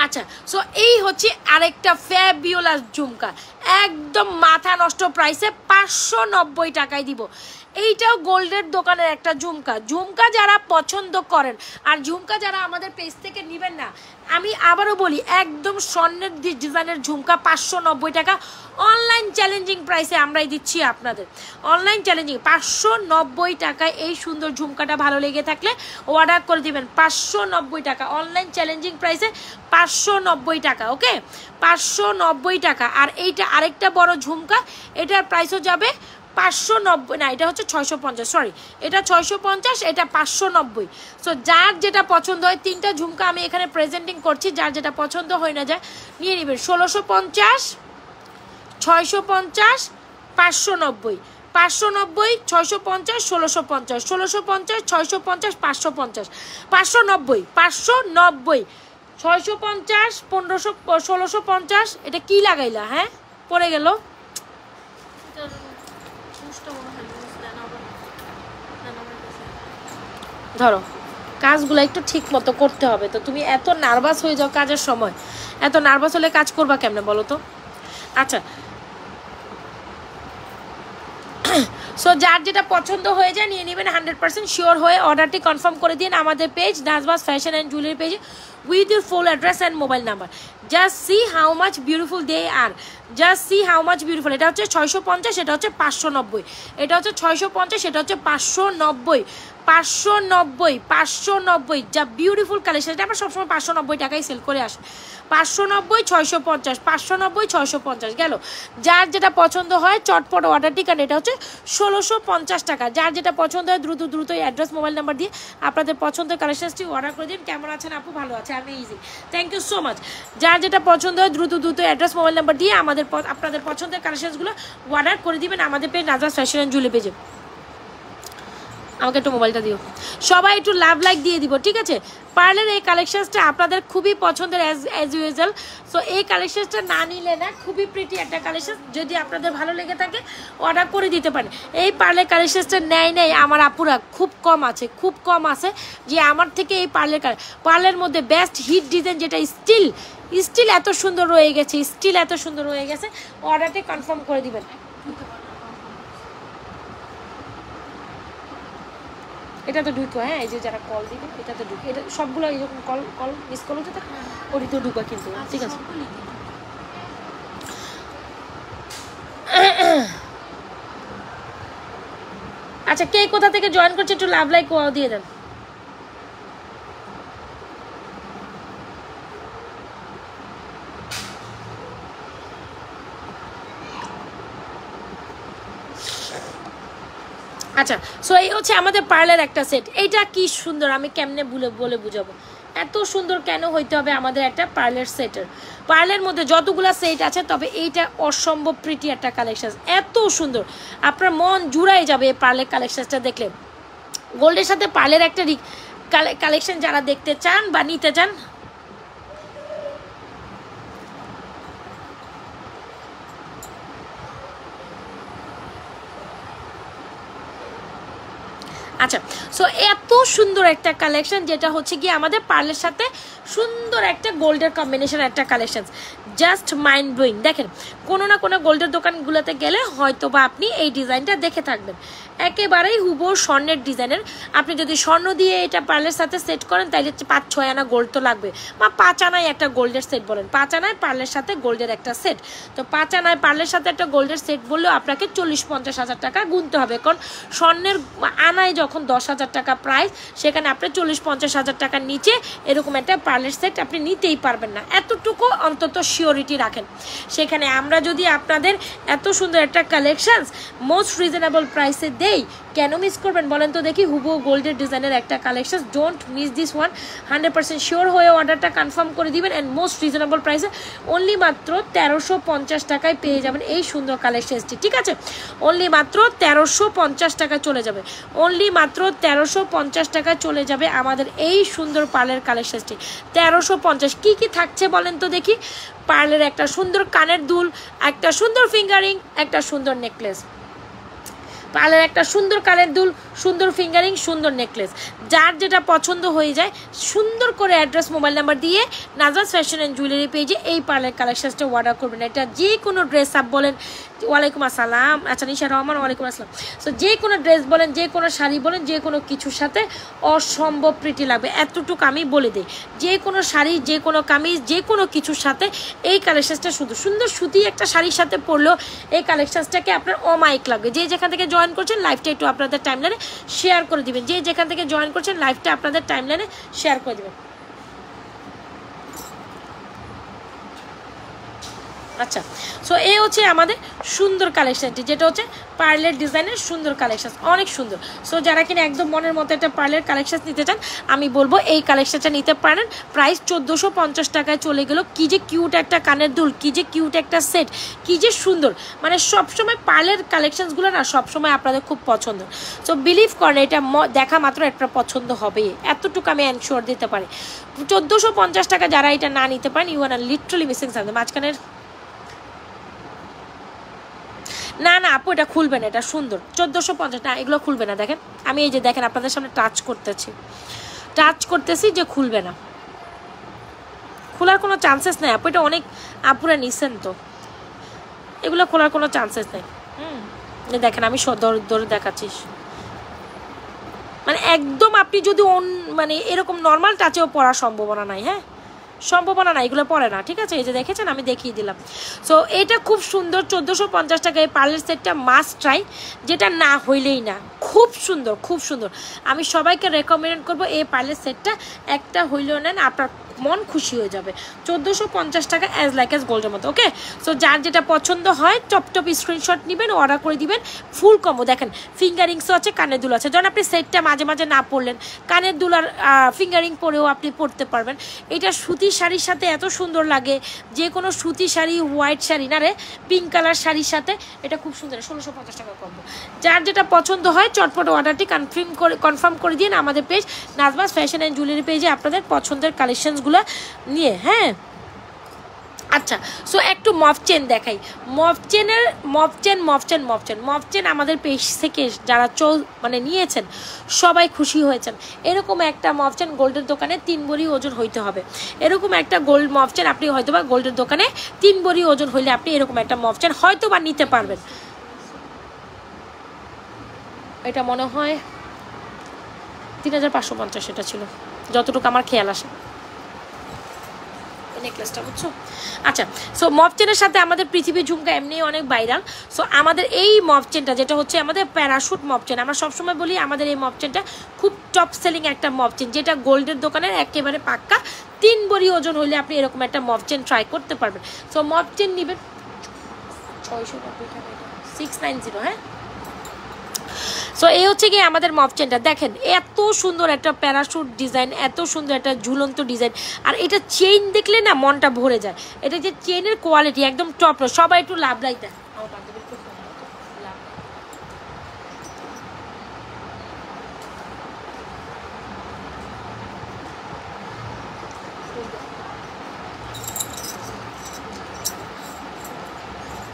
আচ্ছা, সো এই হচ্ছে আরেকটা ফ্যাবিউলাস ঝুমকা, একদম মাথা নষ্ট প্রাইসে 590 টাকায় দিব। এইটাও গোল্ডের দোকানের একটা ঝুমকা। ঝুমকা যারা পছন্দ করেন আর ঝুমকা যারা আমাদের পেজ থেকে নেবেন না, আমি আবারও বলি একদম স্বর্ণের ডিজাইনের ঝুমকা 590 টাকা অনলাইন চ্যালেঞ্জিং প্রাইসে আমরাই দিচ্ছি আপনাদের। অনলাইন চ্যালেঞ্জিং 590 টাকায় এই সুন্দর ঝুমকাটা ভালো লেগে থাকলে অর্ডার করে দিবেন 590 টাকা অনলাইন চ্যালেঞ্জিং প্রাইসে 590 টাকা। ওকে, 590 টাকা। আর এইটা আরেকটা বড় ঝুমকা, এটার প্রাইসও যাবে 590 না, এটা হচ্ছে 650, সরি এটা 650, এটা 590। সো যার যেটা পছন্দ হয়, তিনটা ঝুমকা আমি এখানে প্রেজেন্টিং করছি, যার যেটা পছন্দ হয় না যায় নিয়ে নেবেন। 1650, 650, 590, 590, 650, 1650, 1650, 650, 550, 590, 590, 650, 1500, 1650। এটা কি লাগাইলা? হ্যাঁ, পড়ে গেল। ধরো, কাজগুলো একটু ঠিক মতো করতে হবে। তো তুমি এত নার্ভাস হয়ে যাও কাজের সময়, এত নার্ভাস হলে কাজ করবা কেমনে বলো তো? আচ্ছা, সো যার যেটা পছন্দ হয়ে যায় নিয়ে নেবেন 100% শিওর হয়ে অর্ডারটি কনফার্ম করে দিন আমাদের page Nazma's fashion and jewellery পেজে with your full address and mobile number. Just see how much beautiful they are. Just see how much beautiful. এটা হচ্ছে 650, এটা হচ্ছে 590, এটা হচ্ছে 650, এটা হচ্ছে 590, 590, 590। যা বিউটিফুল কালেকশন, এটা আমরা সবসময় 590 টাকায় সেল করে আসি। 590, 650, 590, 650 গেল। যার যেটা পছন্দ হয় চটপট অর্ডারটি, কারণ এটা হচ্ছে 1650 টাকা। যার যেটা পছন্দ হয় দ্রুত দ্রুত অ্যাড্রেস মোবাইল নাম্বার দিয়ে আপনাদের পছন্দের কালেকশনটি অর্ডার করে দিন। কেমন আছেন আপু? ভালো আছে, আমি easy, thank you so much. যার যেটা পছন্দ হয় দ্রুত দ্রুত অ্যাড্রেস মোবাইল নাম্বার দিয়ে আপনাদের পছন্দের কালেকশনসগুলো অর্ডার করে দিবেন আমাদের page Nazma's fashion and jewellery পেজে। আমাকে একটু মোবাইলটা দিও, সবাই একটু লাভ লাইক দিয়ে দিব, ঠিক আছে? পার্লের এই কালেকশনসটা আপনাদের খুবই পছন্দের অ্যাজ ইউজুয়াল। সো এই কালেকশনসটা না নিলে না, খুবই প্রিটি একটা কালেকশন, যদি আপনাদের ভালো লেগে থাকে অর্ডার করে দিতে পারেন। এই পার্লের কালেকশনসটা নেয় আমার আপুরা খুব কম আছে, খুব কম আছে যে আমার থেকে এই পার্লের মধ্যে বেস্ট হিট ডিজাইন যেটা স্টিল এত সুন্দর রয়ে গেছে, স্টিল এত সুন্দর রয়ে গেছে। অর্ডারটি কনফার্ম করে দিবেন। এটা তো ঢুকো, হ্যাঁ, এই যে যারা কল দিবে এটা তো ঢুকে, এটা সবগুলো এরকম কল মিস কল হতে থাকে, ওটি তো ঢুকা কিন্তু, ঠিক আছে? আচ্ছা, কে কোথা থেকে জয়েন করছে একটু লাভ লাইক দিয়ে দেন। আচ্ছা, সো এই হচ্ছে আমাদের পার্লের একটা সেট। এইটা কি সুন্দর, আমি কেমনে বলে বুঝাবো, এত সুন্দর কেন হইতে হবে আমাদের একটা পার্লের সেটের। পার্লের মধ্যে যতগুলা সেট আছে, তবে এইটা অসম্ভব প্রিটি একটা কালেকশন, এত সুন্দর, আপনার মন জুড়াই যাবে এই পার্লের কালেকশনটা দেখলে। গোল্ডের সাথে পার্লের একটা কালেকশন যারা দেখতে চান বা নিতে চান, আচ্ছা, সো এত সুন্দর একটা কালেকশন যেটা হচ্ছে কি আমাদের পার্লের সাথে সুন্দর একটা গোল্ডের কম্বিনেশন একটা কালেকশন, জাস্ট মাইন্ড ব্লোয়িং। দেখেন, কোনো না কোনো গোল্ডের দোকানগুলোতে গেলে হয়তো বা আপনি এই ডিজাইনটা দেখে থাকবেন, একেবারেই হুবহু স্বর্ণের ডিজাইনের। আপনি যদি স্বর্ণ দিয়ে এটা পার্লের সাথে সেট করেন তাহলে 5-6 আনা গোল্ড তো লাগবে, বা 5 আনায় একটা গোল্ডের সেট বলেন, 5 আনায় পার্লের সাথে গোল্ডের একটা সেট। তো 5 আনায় পার্লের সাথে একটা গোল্ডের সেট বললেও আপনাকে 40-50 হাজার টাকা গুনতে হবে, কারণ স্বর্ণের আনায় যখন 10,000 টাকা প্রাইস, সেখানে আপনি 40-50 হাজার টাকার নিচে এরকম একটা পার্লের সেট আপনি নিতেই পারবেন না, এতটুকু অন্তত শিওর শিওরিটি রাখেন। সেখানে আমরা যদি আপনাদের এত সুন্দর একটা কালেকশনস মোস্ট রিজনেবল প্রাইসে দেই, কেন মিস করবেন বলেন তো দেখি? হুবহু গোল্ডের ডিজাইনের একটা collection, don't miss this one. 100% sure হয়ে অর্ডারটা কনফার্ম করে দিবেন অ্যান্ড মোস্ট রিজনেবল প্রাইসে অনলি মাত্র 1350 টাকায় পেয়ে যাবেন এই সুন্দর কালেকশনসটি। ঠিক আছে, অনলি মাত্র 1350 টাকায় চলে যাবে, অনলি মাত্র 1350 টাকায় চলে যাবে আমাদের এই সুন্দর পার্লের কালেকশনসটি। 1350 কি কি থাকছে বলেন তো দেখি? পার্লের একটা সুন্দর কানের দুল, একটা সুন্দর ফিঙ্গারিং, একটা সুন্দর নেকলেস, পার্লের একটা সুন্দর কানের দুল, সুন্দর ফিঙ্গারিং, সুন্দর নেকলেস। যার যেটা পছন্দ হয়ে যায় সুন্দর করে অ্যাড্রেস মোবাইল নাম্বার দিয়ে নাজরাস ফ্যাশন অ্যান্ড জুয়েলারি পেজে এই পার্লের কালেকশনসটা অর্ডার করবেন। এটা যে কোনো ড্রেস আপ বলেন, ওয়ালাইকুম আসসালাম, আচ্ছা নিশা রহমান ওয়ালাইকুম আসসালাম। সো যে কোনো ড্রেস বলেন, যে কোনো শাড়ি বলেন, যে কোনো কিছুর সাথে অসম্ভব প্রিটি লাগবে, এতটুকু আমি বলে দিই। যে কোনো শাড়ি, যে কোনো কামিজ, যে কোনো কিছুর সাথে এই কালেকশনসটা শুধু সুন্দর সুতি একটা শাড়ির সাথে পরলেও এই কালেকশনসটাকে আপনার অমায়িক লাগবে। যে যেখান থেকে জয়েন করছেন লাইভটা একটু আপনাদের টাইমলাইনে শেয়ার করে দিবেন, যে যেখান থেকে জয়েন করছেন লাইভটা আপনাদের টাইমলাইনে শেয়ার করে দিবেন। আচ্ছা, সো এই হচ্ছে আমাদের সুন্দর কালেকশনটি, যেটা হচ্ছে পার্লের ডিজাইনের সুন্দর কালেকশন, অনেক সুন্দর। সো যারা কিনা একদম মনের মতো একটা পার্লের কালেকশন নিতে চান, আমি বলবো এই কালেকশনটা নিতে পারেন। প্রাইস 1450 টাকায় চলে গেল। কি যে কিউট একটা কানের দুল, কি যে কিউট একটা সেট, কি যে সুন্দর। মানে সবসময় পার্লের কালেকশনসগুলো না সবসময় আপনাদের খুব পছন্দ। সো বিলিভ করেন এটা দেখা মাত্র একটা পছন্দ হবেই, এতটুকু আমি এনশিওর দিতে পারি। 1450 টাকা যারা এটা না নিতে পারেন, you are literally missing something. মাঝখানের না না আপু এটা খুলবে না, এটা সুন্দর 1450 না, এগুলো খুলবে না। দেখেন আমি এই যে দেখেন আপনাদের সামনে টাচ করতেছি যে খুলবে না, খোলার কোনো চান্সেস নেই আপু। এটা অনেক আপুরা নিছেন তো, এগুলো খোলার কোনো চান্সেস নেই। দেখেন আমি ধরে দেখাচ্ছি, মানে একদম আপনি যদি মানে এরকম নর্মাল টাচেও পড়ার সম্ভাবনা নাই। হ্যাঁ, সম্ভাবনা না, এগুলো পরে না। ঠিক আছে, এই যে দেখেছেন আমি দেখিয়ে দিলাম। সো এটা খুব সুন্দর, 1450 টাকায় পার্লের সেটটা মাস্ট ট্রাই, যেটা না হইলেই না। খুব সুন্দর, খুব সুন্দর। আমি সবাইকে রেকমেন্ড করবো এই পার্লের সেটটা একটা হইলেও নেন, আপনার মন খুশি হয়ে যাবে। 1450 টাকা অ্যাজ লাইক অ্যাজ গোল্ডের মতো। ওকে, সো যার যেটা পছন্দ হয় টপ স্ক্রিনশট নেবেন, অর্ডার করে দিবেন। ফুল কম্বো দেখেন, ফিঙ্গারিংসও আছে, কানের দুল আছে। যখন আপনি সেটটা মাঝে মাঝে না পরলেন, কানের দুল আর ফিঙ্গারিং পরেও আপনি পরতে পারবেন। এটা সুতি শাড়ির সাথে এত সুন্দর লাগে, যে কোনো সুতি শাড়ি, হোয়াইট শাড়ি না রে, পিঙ্ক কালার শাড়ির সাথে এটা খুব সুন্দর। 1650 টাকা কম্বো। যার যেটা পছন্দ হয় চটপট অর্ডারটি কনফার্ম করে দিন আমাদের page Nazma's fashion and jewellery পেজে আপনাদের পছন্দের কালেকশনসগুলো নিয়ে। হ্যাঁ, আচ্ছা, সো একটু মফ চেন দেখাই। মফ চেন আমাদের পেজ থেকে যারা মানে নিয়েছেন সবাই খুশি হয়েছেন। এরকম একটা মফ চেন গোল্ডের দোকানে 3 ভরি ওজন হইতে হবে। এরকম একটা গোল্ড মফ চেন আপনি হয়তো বা গোল্ডের দোকানে 3 ভরি ওজন হইলে আপনি এরকম একটা মফ চেন হয়তো বা নিতে পারবেন। এটা মনে হয় 3550 এটা ছিল, যতটুকু আমার খেয়াল আসে নেকলেসটা, বুঝছো? আচ্ছা, সো মফ চেনের সাথে আমাদের পৃথিবী ঝুমকা এমনি অনেক ভাইরাল। সো আমাদের এই মফ চেনটা যেটা হচ্ছে আমাদের প্যারাশুট মফ চেন, আমরা সবসময় বলি আমাদের এই মফ চেনটা খুব টপ সেলিং একটা মফ চেন, যেটা গোল্ডের দোকানের একেবারে পাক্কা 3 ভরি ওজন হলে আপনি এরকম একটা মফ চেন ট্রাই করতে পারবেন। সো মফ চেন নেবেন 690 টাকা, 690। হ্যাঁ, সো এই হচ্ছে কি আমাদের মফ চেনটা। দেখেন এত সুন্দর একটা প্যারাশুট ডিজাইন, এত সুন্দর একটা ঝুলন্ত ডিজাইন, আর এটা চেইন দেখলে না মনটা ভরে যায়। এটা যে চেইনের কোয়ালিটি একদম টপ। সবাই একটু লাভ লাইতে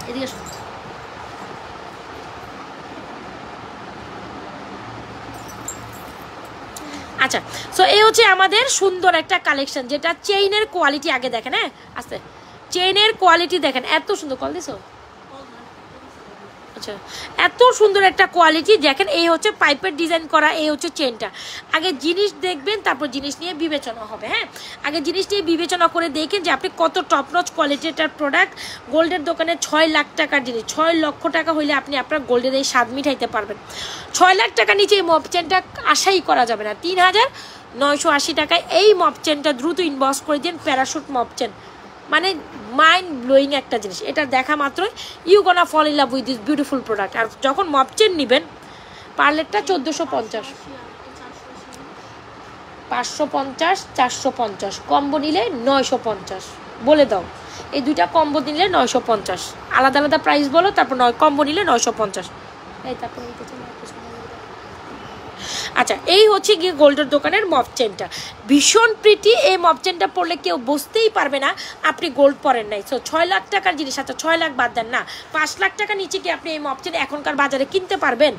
এদিকে। আচ্ছা, সো এই হচ্ছে আমাদের সুন্দর একটা কালেকশন, যেটা চেইনের কোয়ালিটি আগে দেখেন। হ্যাঁ, আস্তে চেইনের কোয়ালিটি দেখেন, এত সুন্দর। কল দিছো? আচ্ছা, এত সুন্দর একটা কোয়ালিটি দেখেন। এই হচ্ছে পাইপের ডিজাইন করা, এই হচ্ছে চেনটা। আগে জিনিস দেখবেন, তারপর জিনিস নিয়ে বিবেচনা হবে। হ্যাঁ, আগে জিনিস নিয়ে বিবেচনা করে দেখেন যে আপনি কত টপ নচ কোয়ালিটিটার প্রোডাক্ট। গোল্ডের দোকানে 6 লাখ টাকার জিনিস, 6 লক্ষ টাকা হইলে আপনি আপনার গোল্ডের এই স্বাদ মিঠাইতে পারবেন। 6 লাখ টাকা নিচে এই মফ চেনটা আশাই করা যাবে না। 3980 টাকায় এই মফ চেনটা দ্রুত ইনবক্স করে দিন, প্যারাশুট মফ চেন। মানে মাইন্ড ব্লোয়িং একটা জিনিস। এটা দেখা মাত্রই you gonna fall in love with this beautiful product. আর যখন মপ চেন নেবেন পার্লেটটা 1450, 550, 450, কম্বো নিলে 950। বলে দাও, এই দুইটা কম্বো নিলে 950। আলাদা আলাদা প্রাইস বলো, তারপর কম্বো নিলে 950। এই তারপর আচ্ছা, এই হচ্ছে গিয়ে গোল্ডের দোকানের মপ চেনটা, ভীষণ প্রিটি। এই মপ চেনটা পরলে কেউ বুঝতেই পারবে না আপনি গোল্ড পরেন নাই। সো 6 লাখ টাকার জিনিস, আচ্ছা 6 লাখ বাদ দেন না, 5 লাখ টাকা নিচে কি আপনি এই মপ চেন এখনকার বাজারে কিনতে পারবেন?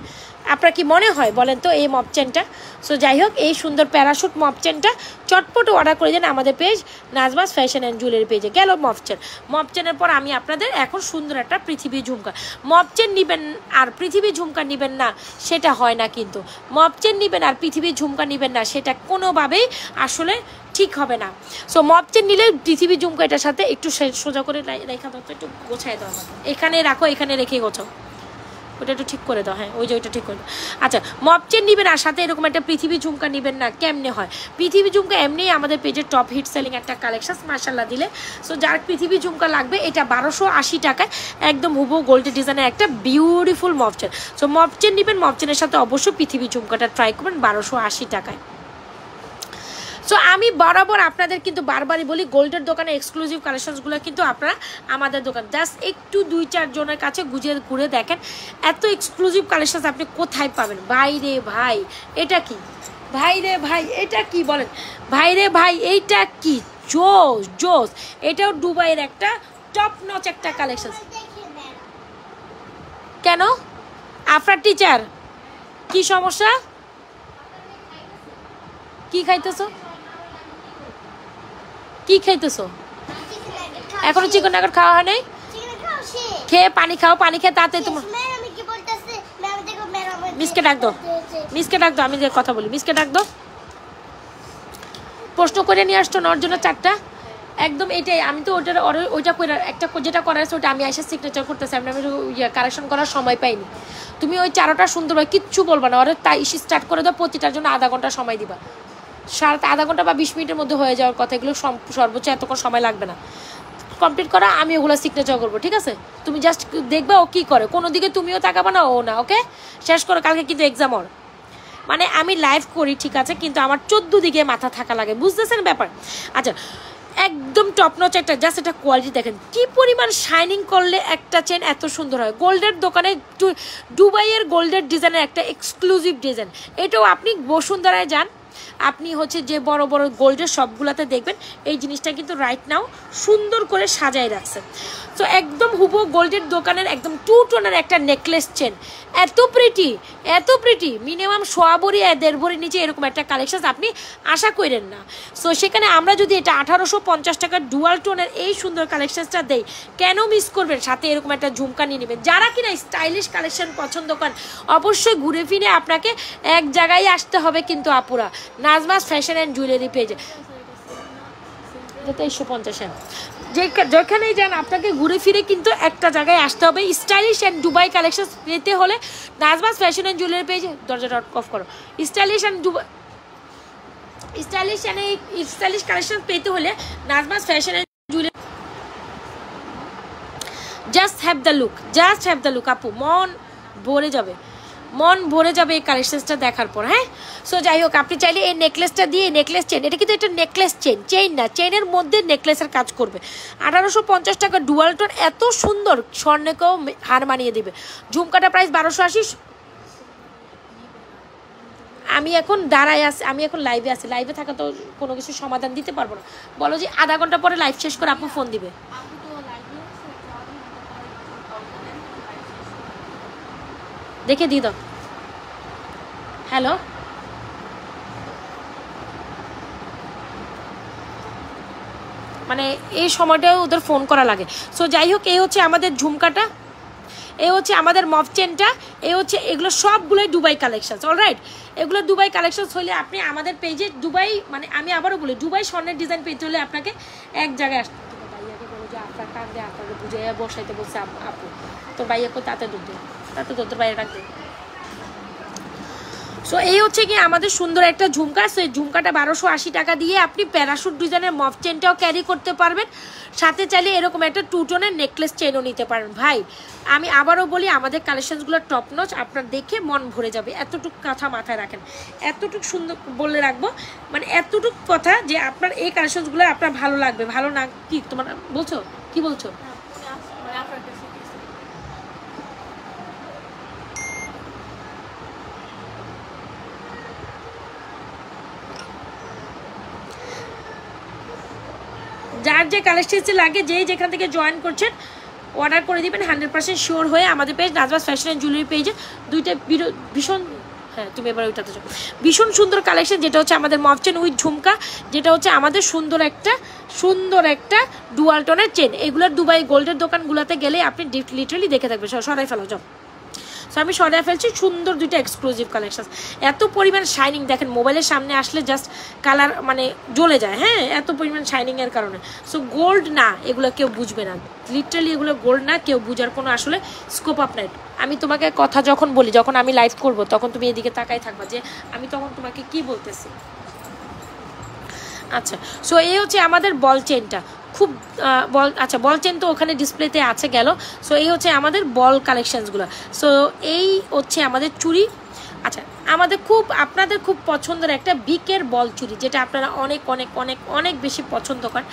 আপনার কি মনে হয় বলেন তো এই মপ চেনটা? সো যাই হোক, এই সুন্দর প্যারাশুট মপ চেনটা চটপট অর্ডার করে দেন আমাদের page Nazma's fashion and jewellery পেজে। গেল মপ চেন। মপ চেনের পর আমি আপনাদের এখন সুন্দর একটা পৃথিবী ঝুমকা। মপ চেন নেবেন আর পৃথিবী ঝুমকা নেবেন না সেটা হয় না, কিন্তু মপ চেন নেবেন আর পৃথিবীর ঝুমকা নেবেন না সেটা কোনোভাবেই আসলে ঠিক হবে না। সো মপ চেন নিলে পৃথিবী ঝুমকা এটার সাথে একটু সোজা করে রেখা দাও, একটু গোছায় দাও আমাকে, এখানে রাখো, এখানে রেখে গোছাও, ওটা একটু ঠিক করে দাও। হ্যাঁ, ওই যে ওইটা ঠিক করে দাও। আচ্ছা, মপ চেন নেবেন আর সাথে এরকম একটা পৃথিবী ঝুমকা নেবেন না, কেমনে হয়? পৃথিবী ঝুমকা এমনি আমাদের পেজের টপ হিট সেলিং একটা কালেকশন মাশাআল্লাহ দিলে। সো যার পৃথিবী ঝুমকা লাগবে, এটা 1280 টাকায় একদম হুবহু গোল্ডের ডিজাইনের একটা beautiful mop chain. So mop chain নেবেন, মপ চেনের সাথে অবশ্যই পৃথিবী ঝুমকাটা ট্রাই করবেন 1280 টাকায়। সো আমি বরাবর আপনাদের কিন্তু বারবারই বলি, গোল্ডের দোকানে এক্সক্লুসিভ কালেকশনসগুলো কিন্তু আপনারা আমাদের দোকান জাস্ট একটু 2-4 জনের কাছে ঘুরে দেখেন, এত এক্সক্লুসিভ কালেকশন আপনি কোথায় পাবেন? ভাই রে ভাই, এটা কি? ভাই রে ভাই, এটা কি বলেন? ভাই রে ভাই, এইটা কি? জোস জোস। এটাও দুবাইয়ের একটা টপ নচ একটা কালেকশন। কেন আপনার টিচার কি সমস্যা? কি খাইতেছো? কি খাইতেছো? এখনো চিকেন নাগেট খাওয়া হয় নাই? খেয়ে পানি খাও, পানি খেয়ে তাতে তোমার মিসকে ডাক দাও, মিসকে ডাক দাও, আমি যে কথা বলি, মিসকে ডাক দাও। প্রশ্ন করে নিয়ে আসছো নর জন্য 4টা একদম এটাই। আমি তো ওইটা করে একটা যেটা করার আছে ওটা আমি এসে সিগনেচার করতেছি, আমি কারেকশন করার সময় পাইনি। তুমি ওই 4টা সুন্দর হয় কিচ্ছু বলবা না, ওরা তাই স্টার্ট করে দাও, প্রতিটার জন্য আধা ঘন্টা সময় দিবা। আধা ঘন্টা বা 20 মিনিটের মধ্যে হয়ে যাওয়ার কথা, এগুলো সর্বোচ্চ এতক্ষণ সময় লাগবে না। কমপ্লিট করা, আমি ওগুলো সিগনেচার করবো, ঠিক আছে? তুমি জাস্ট দেখবে ও কী করে, কোনো দিকে তুমিও তাকাবা না ও না। ওকে, শেষ করো, কালকে কিন্তু এক্সাম ওর। মানে আমি লাইভ করি ঠিক আছে, কিন্তু আমার 14 দিকে মাথা থাকা লাগে, বুঝতেছেন ব্যাপার? আচ্ছা, একদম টপ নচ একটা, জাস্ট এটা কোয়ালিটি দেখেন কি পরিমাণ শাইনিং করলে একটা চেন এত সুন্দর হয়। গোল্ডের দোকানে দুবাইয়ের গোল্ডের ডিজাইনের একটা এক্সক্লুসিভ ডিজাইন। এটাও আপনি বসুন্ধরায় যান, আপনি হচ্ছে যে বড় বড় গোল্ডের শপগুলোতে দেখবেন এই জিনিসটা কিন্তু রাইট নাও সুন্দর করে সাজায় রাখছে। তো একদম হুবহু গোল্ডের দোকানের একদম 2 টোনের একটা নেকলেস চেন, এত প্রিটি, মিনিমাম 1.5 ভরি 1.5 ভরির নিচে এরকম একটা কালেকশন আপনি আশা করেন না। সো সেখানে আমরা যদি এটা 1850 টাকার ডুয়াল টোনের এই সুন্দর কালেকশনসটা দেই, কেন মিস করবেন? সাথে এরকম একটা ঝুমকা নিয়ে নেবেন। যারা কিনা স্টাইলিশ কালেকশন পছন্দ করেন, অবশ্যই ঘুরে ফিরে আপনাকে এক জায়গায় আসতে হবে কিন্তু আপুরা, নাজমাস ফ্যাশন অ্যান্ড জুয়েলারি পেজে। 2350 যেখানেই যান আপনাকে ঘুরে ফিরে কিন্তু একটা জায়গায় আসতে হবে। স্টাইলিশ অ্যান্ড দুবাই কালেকশন পেতে হলে Najma's fashion and jewellery page, দরজাটা অফ করো। স্টাইলিশ কালেকশন পেতে হলে Najma's fashion and jewellery, just have the look আপু, মন ভরে যাবে এই কালেকশনসটা দেখার পর। হ্যাঁ, সো যাই হোক, আপনি চাইলে এই নেকলেসটা দিয়ে, নেকলেস চেন, এটা কিন্তু একটা নেকলেস চেন না, চেনের মধ্যে নেকলেসের কাজ করবে। 1850 টাকা ডুয়াল টোন, এত সুন্দর, স্বর্ণকেও হার মানিয়ে দেবে। ঝুমকাটা প্রাইস 1280। আমি এখন দাঁড়ায় আছি, আমি এখন লাইভে আছি, লাইভে থাকা তো কোনো কিছু সমাধান দিতে পারবো না। বলো যে আধা ঘন্টা পরে লাইভ শেষ করে আপু ফোন দিবে। দেখে দিয়ে দাও। হ্যালো, মানে এই সময়টাও ওদের ফোন করা লাগে। সো যাই হোক, এই হচ্ছে আমাদের ঝুমকাটা, এই হচ্ছে আমাদের মফ চেনটা, এই হচ্ছে, এগুলো সবগুলোই দুবাই কালেকশনস। অলরাইট, এগুলো দুবাই কালেকশনস হলে আপনি আমাদের পেজে দুবাই, মানে আমি আবারও বলি, দুবাই স্বর্ণের ডিজাইন পেতে হলে আপনাকে এক জায়গায় আসতে হবে। ভাইয়াকে বলো যে আপনার কান্দে, আপনাকে বুঝাইয়া বসাইতে বলছে আপু, তোর ভাইয়াকে তাতে দুধ দে, তোর ভাইয়া ডাক দে। সো এই হচ্ছে কি আমাদের সুন্দর একটা ঝুমকা। সো এই ঝুমকাটা 1280 টাকা দিয়ে আপনি প্যারাশুট ডিজাইনের মফ চেনটাও ক্যারি করতে পারবেন, সাথে চাইলে এরকম একটা 2 টোনের নেকলেস চেনও নিতে পারেন। ভাই আমি আবারও বলি আমাদের কালেকশনসগুলো টপ নচ, আপনার দেখে মন ভরে যাবে। এতটুকু কথা মাথায় রাখেন, এতটুকু সুন্দর বলে রাখবো, মানে এতটুকু কথা যে আপনার এই কালেকশনসগুলো আপনার ভালো লাগবে। ভালো না কি তোমার বলছো, কি বলছো? যার যে কালেকশন লাগে যেই যেখান থেকে জয়েন করছেন অর্ডার করে দিবেন 100% শিওর হয়ে। আমাদের page Najmas fashion and jewellery পেজে দুইটা ভীষণ, হ্যাঁ তুমি এবার ওইটাতে যাও, ভীষণ সুন্দর কালেকশন, যেটা হচ্ছে আমাদের মফ চেন উইথ ঝুমকা, যেটা হচ্ছে আমাদের সুন্দর একটা ডুয়াল টোনের চেন। এগুলোর দুবাই গোল্ডের দোকানগুলোতে গেলে আপনি লিটারালি দেখে থাকবেন। সরাই ফেলো যাও। সো আমি সরাই ফেলছি সুন্দর দুইটা এক্সক্লুসিভ কালেকশন। এত পরিমাণ শাইনিং দেখেন, মোবাইলের সামনে আসলে জাস্ট কালার মানে জ্বলে যায়, হ্যাঁ এত পরিমাণ শাইনিংয়ের কারণে। সো গোল্ড না, এগুলো কেউ বুঝবে না, লিটারালি এগুলো গোল্ড না, কেউ বুঝার কোনো আসলে স্কোপ আপ নাই। আমি তোমাকে কথা যখন বলি, যখন আমি লাইভ করব তখন তুমি এদিকে তাকাই থাকবা যে আমি তখন তোমাকে কি বলতেছি। আচ্ছা, সো এই হচ্ছে আমাদের বল চেনটা, খুব বল, আচ্ছা বল চেন তো ওখানে ডিসপ্লেতে আছে গেল। সো এই হচ্ছে আমাদের বল কালেকশনসগুলো। সো এই হচ্ছে আমাদের চুড়ি। আচ্ছা আমাদের আপনাদের খুব পছন্দের একটা বিকের বল চুড়ি, যেটা আপনারা অনেক অনেক অনেক অনেক বেশি পছন্দ করেন,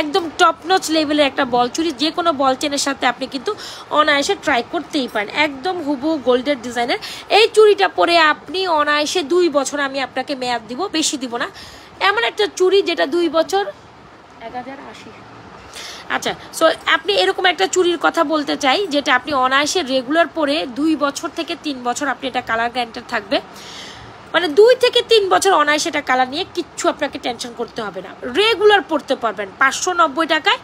একদম টপ নচ লেভেলের একটা বল চুড়ি। যে কোনো বল চেনের সাথে আপনি কিন্তু অনায়াসে ট্রাই করতেই পারেন, একদম হুবহু গোল্ডের ডিজাইনের। এই চুড়িটা পরে আপনি অনায়াসে 2 বছর আমি আপনাকে মেয়াদ দিব, বেশি দিব না, এমন একটা চুড়ি যেটা 2 বছর 1080। আচ্ছা, সো আপনি এরকম একটা চুড়ির কথা বলতে চাই যেটা আপনি অনায়াসে রেগুলার পরে 2 বছর থেকে 3 বছর আপনি এটা কালার গ্যারান্টেড থাকবে, মানে 2 থেকে 3 বছর অনায়াসে এটা কালার নিয়ে কিচ্ছু আপনাকে টেনশন করতে হবে না, রেগুলার পড়তে পারবেন 590 টাকায়।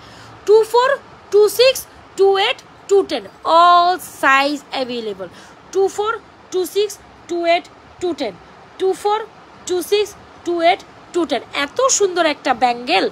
24, 26, 28, 210 অল সাইজ অ্যাভেলেবল। 24, 26, 28, 210, 24, 26, 28, 210। এত সুন্দর একটা ব্যাঙ্গেল,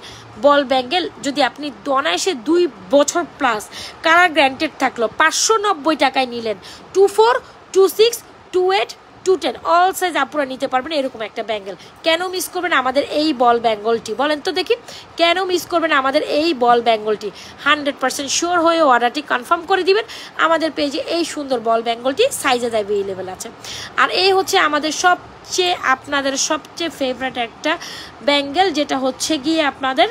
বল ব্যাঙ্গেল যদি আপনি অনায়াসে 2 বছর প্লাস কালার গ্যারান্টেড থাকলো 590 টাকায় নিলেন, 24, 26, 28, 210 অল সাইজ আপনারা নিতে পারবেন এরকম একটা ব্যাঙ্গেল। কেন মিস করবেন আমাদের এই বল ব্যাঙ্গলটি, বলেন তো দেখি, কেন মিস করবেন আমাদের এই বল ব্যাঙ্গলটি? 100% শিওর হয়ে অর্ডারটি কনফার্ম করে দিবেন। আমাদের পেজে এই সুন্দর বল ব্যাঙ্গলটি সাইজে অ্যাভেলেবল আছে। আর এই হচ্ছে আমাদের আপনাদের সবচেয়ে ফেভারিট একটা ব্যাঙ্গেল, যেটা হচ্ছে গিয়ে আপনাদের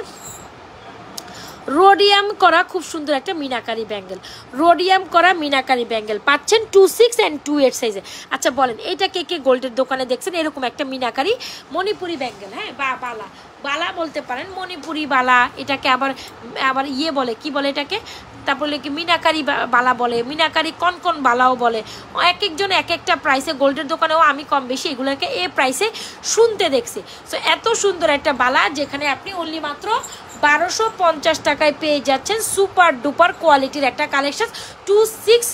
রোডিয়াম করা খুব সুন্দর একটা মিনাকারি ব্যাঙ্গেল, রোডিয়াম করা মিনাকারি ব্যাঙ্গেল পাচ্ছেন 26 and 28 সাইজে। আচ্ছা বলেন এটা কে গোল্ডের দোকানে দেখছেন এরকম একটা মিনাকারি মণিপুরি ব্যাঙ্গেল, হ্যাঁ বা বালা বলতে পারেন, মণিপুরি বালা, এটাকে আবার ইয়ে বলে, কি বলে এটাকে, তারপরে কি মিনাকারি বালা বলে, মিনাকারি কনকন বালাও বলে, এক একজন এক একটা প্রাইসে, গোল্ডের দোকানেও আমি কম বেশি এগুলোকে এ প্রাইসে শুনতে দেখছি। সো এত সুন্দর একটা বালা যেখানে আপনি অনলি মাত্র 1250 টাকায় পেয়ে যাচ্ছেন সুপার ডুপার কোয়ালিটির একটা কালেকশন। 26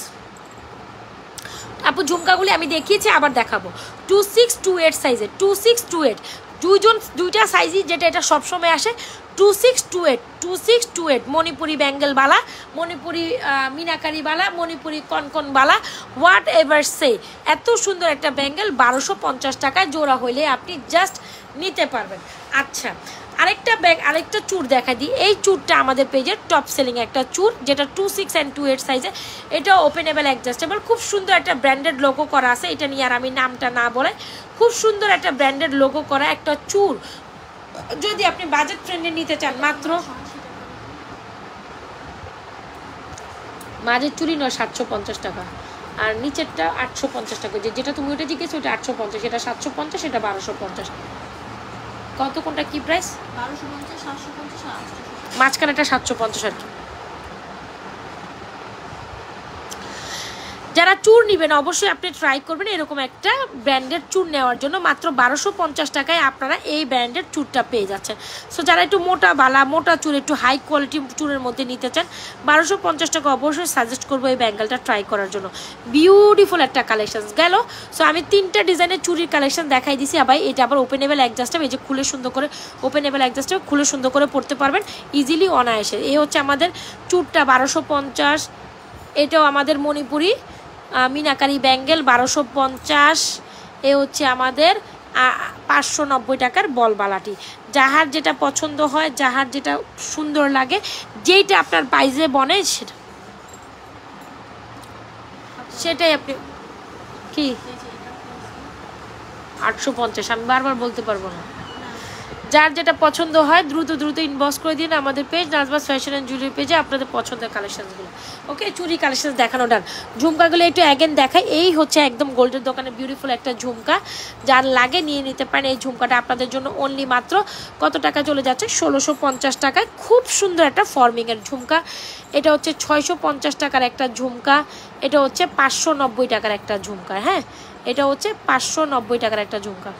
আপু ঝুমকাগুলি আমি দেখিয়েছি, আবার দেখাবো। 26, 28 সাইজে, 26, 28 দুইটা সাইজই, যেটা এটা সবসময় আসে 26, 28, 26, 28 Manipuri bangle Bala, Manipuri meenakari Bala, Manipuri Konkan Bala, what ever সে। এত সুন্দর একটা ব্যাঙ্গেল 1250 টাকায় জোড়া হইলে আপনি জাস্ট নিতে পারবেন। আচ্ছা আরেকটা চুর দেখা দিই। এই চুরটা আমাদের পেজের টপ সেলিং একটা চুর, যেটা 26 and 28 সাইজে, এটা ওপেনেবল অ্যাডজাস্টেবল, খুব সুন্দর একটা ব্র্যান্ডেড লোগো করা আছে। এটা নিয়ে আর আমি নামটা না বলে, খুব সুন্দর একটা ব্র্যান্ডেড লোগো করা একটা চুর। যদি আপনি বাজেট ফ্রেন্ডলি নিতে চান, মাত্র মাঝের চুরি নয় 750 টাকা, আর নিচেরটা 850 টাকা। যেটা তুমি ওটা জিজ্ঞেস ওটা 850, এটা 750, এটা 1250। কত কোনটা কি প্রাইস? 1250, 750 আর 850। মাঝখানেটা 750 আর কি। যারা চুর নেবেন অবশ্যই আপনি ট্রাই করবেন এরকম একটা ব্র্যান্ডেড চুর নেওয়ার জন্য। মাত্র 1250 টাকায় আপনারা এই ব্র্যান্ডেড চুরটা পেয়ে যাচ্ছেন। সো যারা একটু মোটা বালা, মোটা চুর, একটু হাই কোয়ালিটি চুরের মধ্যে নিতে চান, 1250 টাকা অবশ্যই সাজেস্ট করবো এই ব্যাঙ্গেলটা ট্রাই করার জন্য। বিউটিফুল একটা কালেকশন গেল। সো আমি 3টা ডিজাইনের চুরির কালেকশন দেখাই দিছি। আবার এটা আবার ওপেনেবল অ্যাডজাস্টেবল, এই যে খুলে সুন্দর করে ওপেনেবল অ্যাডজাস্টেবল, খুলে সুন্দর করে পড়তে পারবেন ইজিলি অনায়াসে। এই হচ্ছে আমাদের চুরটা 1250। এটাও আমাদের মণিপুরি মিনাকারি ব্যাঙ্গেল 1250। এ হচ্ছে আমাদের 590 টাকার বলবালাটি। যাহার যেটা পছন্দ হয়, যাহার যেটা সুন্দর লাগে, যেইটা আপনার পাইজে বনে সেটাই আপনি কি 850, আমি বারবার বলতে পারবো না। যার যেটা পছন্দ হয় দ্রুত ইনবক্স করে দিন আমাদের page Najmas fashion and jewellery পেজে আপনাদের পছন্দের কালেকশনসগুলো। ওকে, চুরি কালেকশন দেখানো ডান। ঝুমকাগুলো একটু অ্যাগেন দেখাই। এই হচ্ছে একদম গোল্ডের দোকানে বিউটিফুল একটা ঝুমকা, যার লাগে নিয়ে নিতে পারেন। এই ঝুমকাটা আপনাদের জন্য অনলি মাত্র কত টাকা চলে যাচ্ছে? 1650 টাকায়। খুব সুন্দর একটা ফর্মিংয়ের ঝুমকা। এটা হচ্ছে 650 টাকার একটা ঝুমকা। এটা হচ্ছে 590 টাকার একটা ঝুমকা। হ্যাঁ, এটা হচ্ছে 590 টাকার একটা ঝুমকা।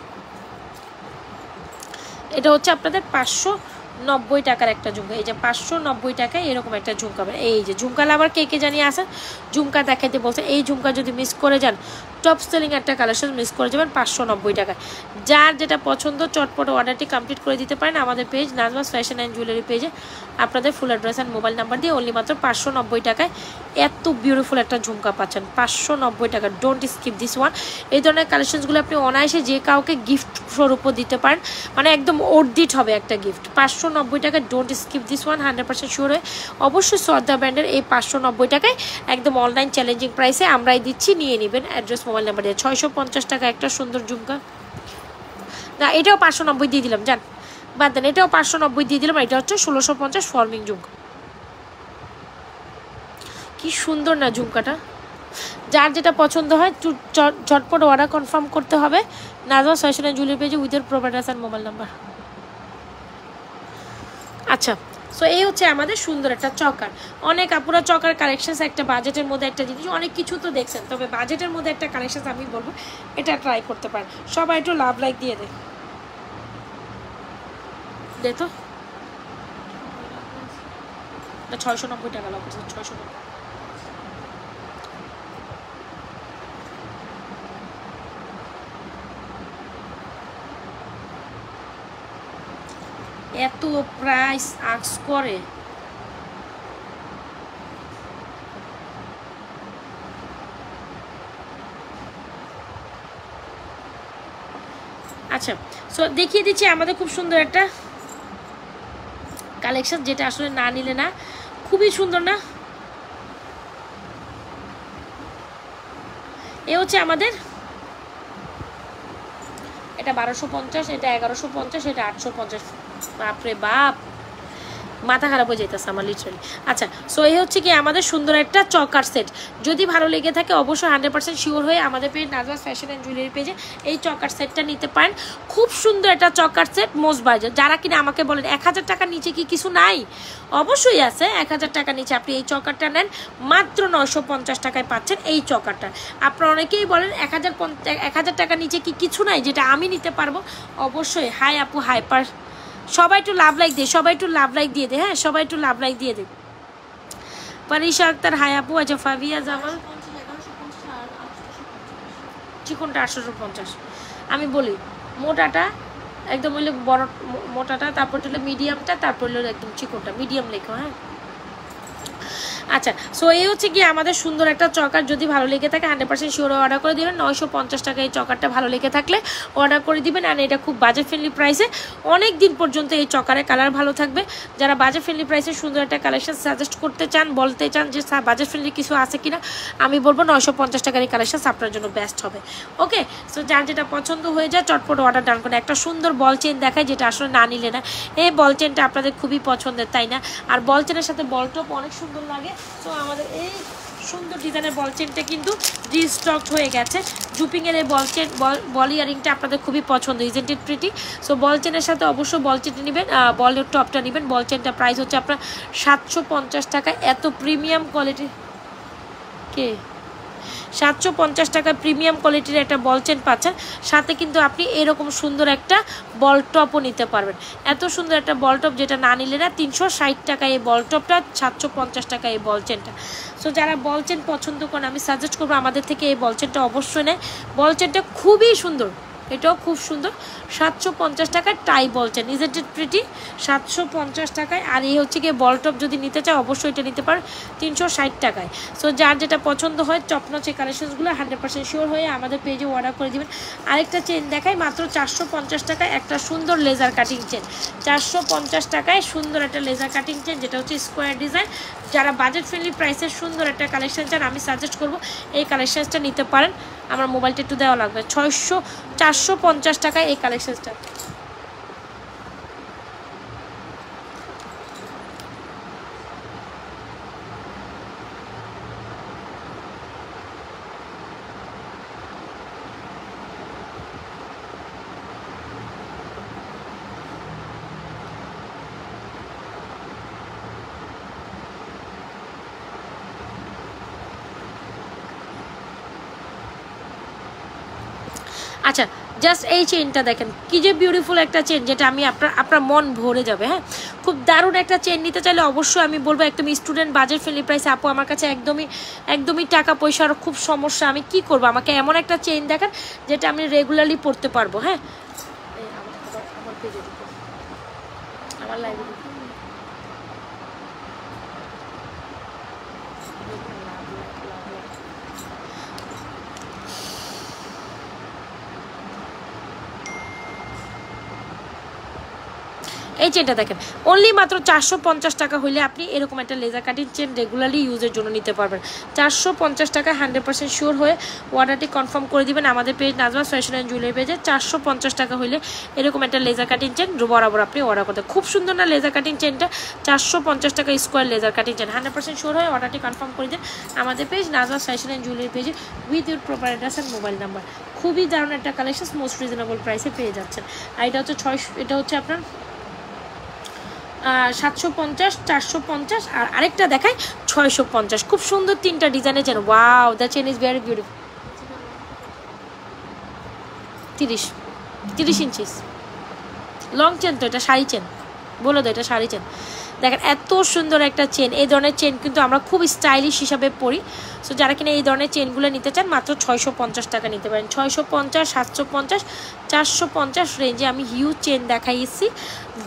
এটা হচ্ছে আপনাদের 590 টাকার একটা ঝুমকা। এই যে 590 টাকায় এরকম একটা ঝুমকা। এই যে ঝুমকা লাভার কে জানিয়ে আসেন, ঝুমকা দেখাইতে বলছে। এই ঝুমকা যদি মিস করে যান, টপ সেলিং একটা কালেকশন মিস করে যাবেন 590 টাকায়। যার যেটা পছন্দ চটপট অর্ডারটি কমপ্লিট করে দিতে পারেন আমাদের page Najmas fashion and jewellery পেজে আপনাদের ফুল অ্যাড্রেস অ্যান্ড মোবাইল নাম্বার দিয়ে অনলি মাত্র 590 টাকায় এত বিউটিফুল একটা ঝুমকা পাচ্ছেন। 590 টাকা। Don't skip this one. এই ধরনের কালেকশনসগুলো আপনি অনায়াসে যে কাউকে গিফট স্বরূপও দিতে পারেন, মানে একদম অর্ধিট হবে একটা গিফট। 590 টাকায়। Don't skip this one. 100% sure হয়ে অবশ্যই শ্রদ্ধা ব্র্যান্ডের এই 590 টাকায় একদম অনলাইন চ্যালেঞ্জিং প্রাইসে আমরাই দিচ্ছি, নিয়ে নেবেন অ্যাড্রেস মোবাইল নাম্বার দিয়ে। 650 টাকা একটা সুন্দর ঝুমকা। না, এটাও 590 দিয়ে দিলাম, জান বাদ দেন, এটাও 590 দিয়ে দিলাম। এটা হচ্ছে 1650 ফর্মিং ঝুমকা। কি সুন্দর না ঝুমকাটা। যার যেটা পছন্দ হয় ঝটপট অর্ডার কনফার্ম করতে হবে নাজবাস ফ্যাশন অ্যান্ড জুয়েলারি পেজে with providers and mobile number. আচ্ছা, সো এই হচ্ছে আমাদের সুন্দর একটা চকার। অনেক আপুরা চকার কালেকশনস একটা বাজেটের মধ্যে একটা জিনিস, অনেক কিছু তো দেখছেন, তবে বাজেটের মধ্যে একটা কালেকশনস আমি বলবো এটা ট্রাই করতে পারেন। সবাই একটু লাভ লাইক দিয়ে দে তো। 690 টাকা লাভ করছে, 690। এত প্রাইস আক্স করে। আচ্ছা, সো দেখিয়ে দিচ্ছি আমাদের খুব সুন্দর একটা কালেকশন, যেটা আসলে না নিলে না। খুবই সুন্দর না? এ হচ্ছে আমাদের, এটা 1250, এটা 1150, এটা 850। বাপরে বাপ, মাথা খারাপ হয়ে যাইতেছে আমার লিটারালি। আচ্ছা, সো এই হচ্ছে কি আমাদের সুন্দর একটা চকার সেট। যদি ভালো লেগে থাকে অবশ্যই 100% শিওর হয়ে আমাদের page Najmas fashion and jewellery পেজে এই চকার সেটটা নিতে পারেন। খুব সুন্দর একটা চকার সেট, মোস্ট বাজেট। যারা কিনা আমাকে বলেন 1000 টাকার নিচে কি কিছু নাই, অবশ্যই আছে। 1000 টাকার নিচে আপনি এই চকারটা নেন, মাত্র 950 টাকায় পাচ্ছেন এই চকারটা। আপনারা অনেকেই বলেন 1000 টাকার নিচে কি কিছু নাই যেটা আমি নিতে পারবো। অবশ্যই। হাই আপু, হাই পার, সবাই একটু লাভ লাইক দে, সবাই একটু লাভ লাইক দিয়ে দে। হ্যাঁ, সবাই একটু লাভ লাইক দিয়ে দে। পারিশা আক্তার, হাই আপু। আচ্ছা, ফাবিয়া জামাল, চিকনটা 850। আমি বলি মোটাটা একদম হইলে বড় মোটাটা, তারপর হলো মিডিয়ামটা, তারপর হলো একদম চিকনটা। মিডিয়াম লেখো। হ্যাঁ, আচ্ছা, সো এই হচ্ছে কি আমাদের সুন্দর একটা চকার। যদি ভালো লেগে থাকে 100% শিওর অর্ডার করে দিবেন। 950 টাকা এই চকারটা ভালো লেগে থাকলে অর্ডার করে দিবেন। আর এটা খুব বাজেট ফ্রেন্ডলি প্রাইসে অনেক দিন পর্যন্ত এই চকারের কালার ভালো থাকবে। যারা বাজেট ফ্রেন্ডলি প্রাইসে সুন্দর একটা কালেকশন সাজেস্ট করতে চান, বলতে চান যে বাজেট ফ্রেন্ডলি কিছু আছে কিনা, আমি বলবো 950 টাকার এই কালেকশন আপনার জন্য বেস্ট হবে। ওকে, সো যার যেটা পছন্দ হয়ে যায় চটপট অর্ডার ডান করে। একটা সুন্দর বল চেন দেখায়, যেটা আসলে না নিলে না। এই বল চেনটা আপনাদের খুবই পছন্দের, তাই না? আর বল চেনের সাথে বল টপ অনেক সুন্দর লাগে। তো আমাদের এই সুন্দর ডিজাইনের বল চেনটা কিন্তু রিস্টক হয়ে গেছে। জুপিংয়ের এই বল চেন, বল ইয়ারিংটা আপনাদের খুবই পছন্দ, ইজেন্ট ইট প্রিটি? সো বল চেনের সাথে অবশ্যই বল চেনটা নেবেন, বলের টপটা নেবেন। বল চেনটা প্রাইস হচ্ছে আপনার 750 টাকা। এত প্রিমিয়াম কোয়ালিটি, কে 750 টাকা প্রিমিয়াম কোয়ালিটির একটা বল চেন পাচ্ছেন। সাথে কিন্তু আপনি এরকম সুন্দর একটা বল টপও নিতে পারবেন। এত সুন্দর একটা বল টপ, যেটা না নিলে না। 360 টাকা এই বল টপটা, 750 টাকা এই বল চেনটা। সো যারা বল চেন পছন্দ করেন, আমি সাজেস্ট করবো আমাদের থেকে এই বল চেনটা অবশ্যই নেয়। বল চেনটা খুবই সুন্দর, এটাও খুব সুন্দর 750 টাকায় টাই বলছেন, ইজ ইট প্রিটি? 750 টাকায়। আর এই হচ্ছে গিয়ে বল টপ যদি নিতে চায় অবশ্যই এটা নিতে পারেন 360 টাকায়। সো যার যেটা পছন্দ হয় টপনচ এই কালেকশনসগুলো 100% শিওর হয়ে আমাদের পেজে অর্ডার করে দিবেন। আরেকটা চেন দেখাই, মাত্র 450 টাকায় একটা সুন্দর লেজার কাটিং চেন। 450 টাকায় সুন্দর একটা লেজার কাটিং চেন, যেটা হচ্ছে স্কোয়ার ডিজাইন। যারা বাজেট ফ্রেন্ডলি প্রাইসের সুন্দর একটা কালেকশন চান আমি সাজেস্ট করব এই কালেকশনসটা নিতে পারেন। আমার মোবাইলটা একটু দেওয়া লাগবে। 450 টাকায় এই কালেকশনসটা। আচ্ছা জাস্ট এই চেনটা দেখেন কি যে বিউটিফুল একটা চেন, যেটা আমি আপনার মন ভরে যাবে। হ্যাঁ, খুব দারুণ একটা চেন নিতে চাইলে অবশ্যই আমি বলবো একদম স্টুডেন্ট বাজেট ফ্রেন্ডলি প্রাইসে। আপু আমার কাছে একদমই টাকা পয়সার খুব সমস্যা, আমি কি করব? আমাকে এমন একটা চেন দেখান যেটা আমি রেগুলারলি পরতে পারবো। হ্যাঁ, আমার লাইব্রেরি এই চেনটা দেখেন অনলি মাত্র 450 টাকা হইলে আপনি এরকম একটা লেজার কাটিং চেন রেগুলারলি ইউজের জন্য নিতে পারবেন। 450 টাকা 100% শিওর হয়ে অর্ডারটি কনফার্ম করে দিবেন আমাদের page Nazma's fashion and jewellery পেজে। 450 টাকা হইলে এরকম একটা লেজার কাটিং চেন বরাবর আপনি অর্ডার করতে। খুব সুন্দর না লেজার কাটিং চেনটা? 450 টাকা square laser cutting chain. 100% sure হয়ে অর্ডারটি কনফার্ম করে দিন আমাদের page Nazma's fashion and jewellery পেজে with your proper address and mobile number. খুবই দারুণ একটা কালেকশন, মোস্ট রিজনেবল প্রাইসে পেয়ে যাচ্ছেন। আর এটা হচ্ছে 600, এটা হচ্ছে আপনার 750, 450 আর আরেকটা দেখায় 650। খুব সুন্দর তিনটা ডিজাইনের chain. Wow, the chain is very beautiful. 30 inches long chain, তো এটা শাড়ি চেন বলো তো, এটা শাড়ি চেন। দেখেন এত সুন্দর একটা চেন। এই ধরনের চেন কিন্তু আমরা খুব স্টাইলিশ হিসাবে পরি। সো যারা কিনা এই ধরনের চেনগুলো নিতে চান মাত্র 650 টাকা নিতে পারেন। 650, 750, 450 রেঞ্জে আমি হিউজ চেন দেখাইছি।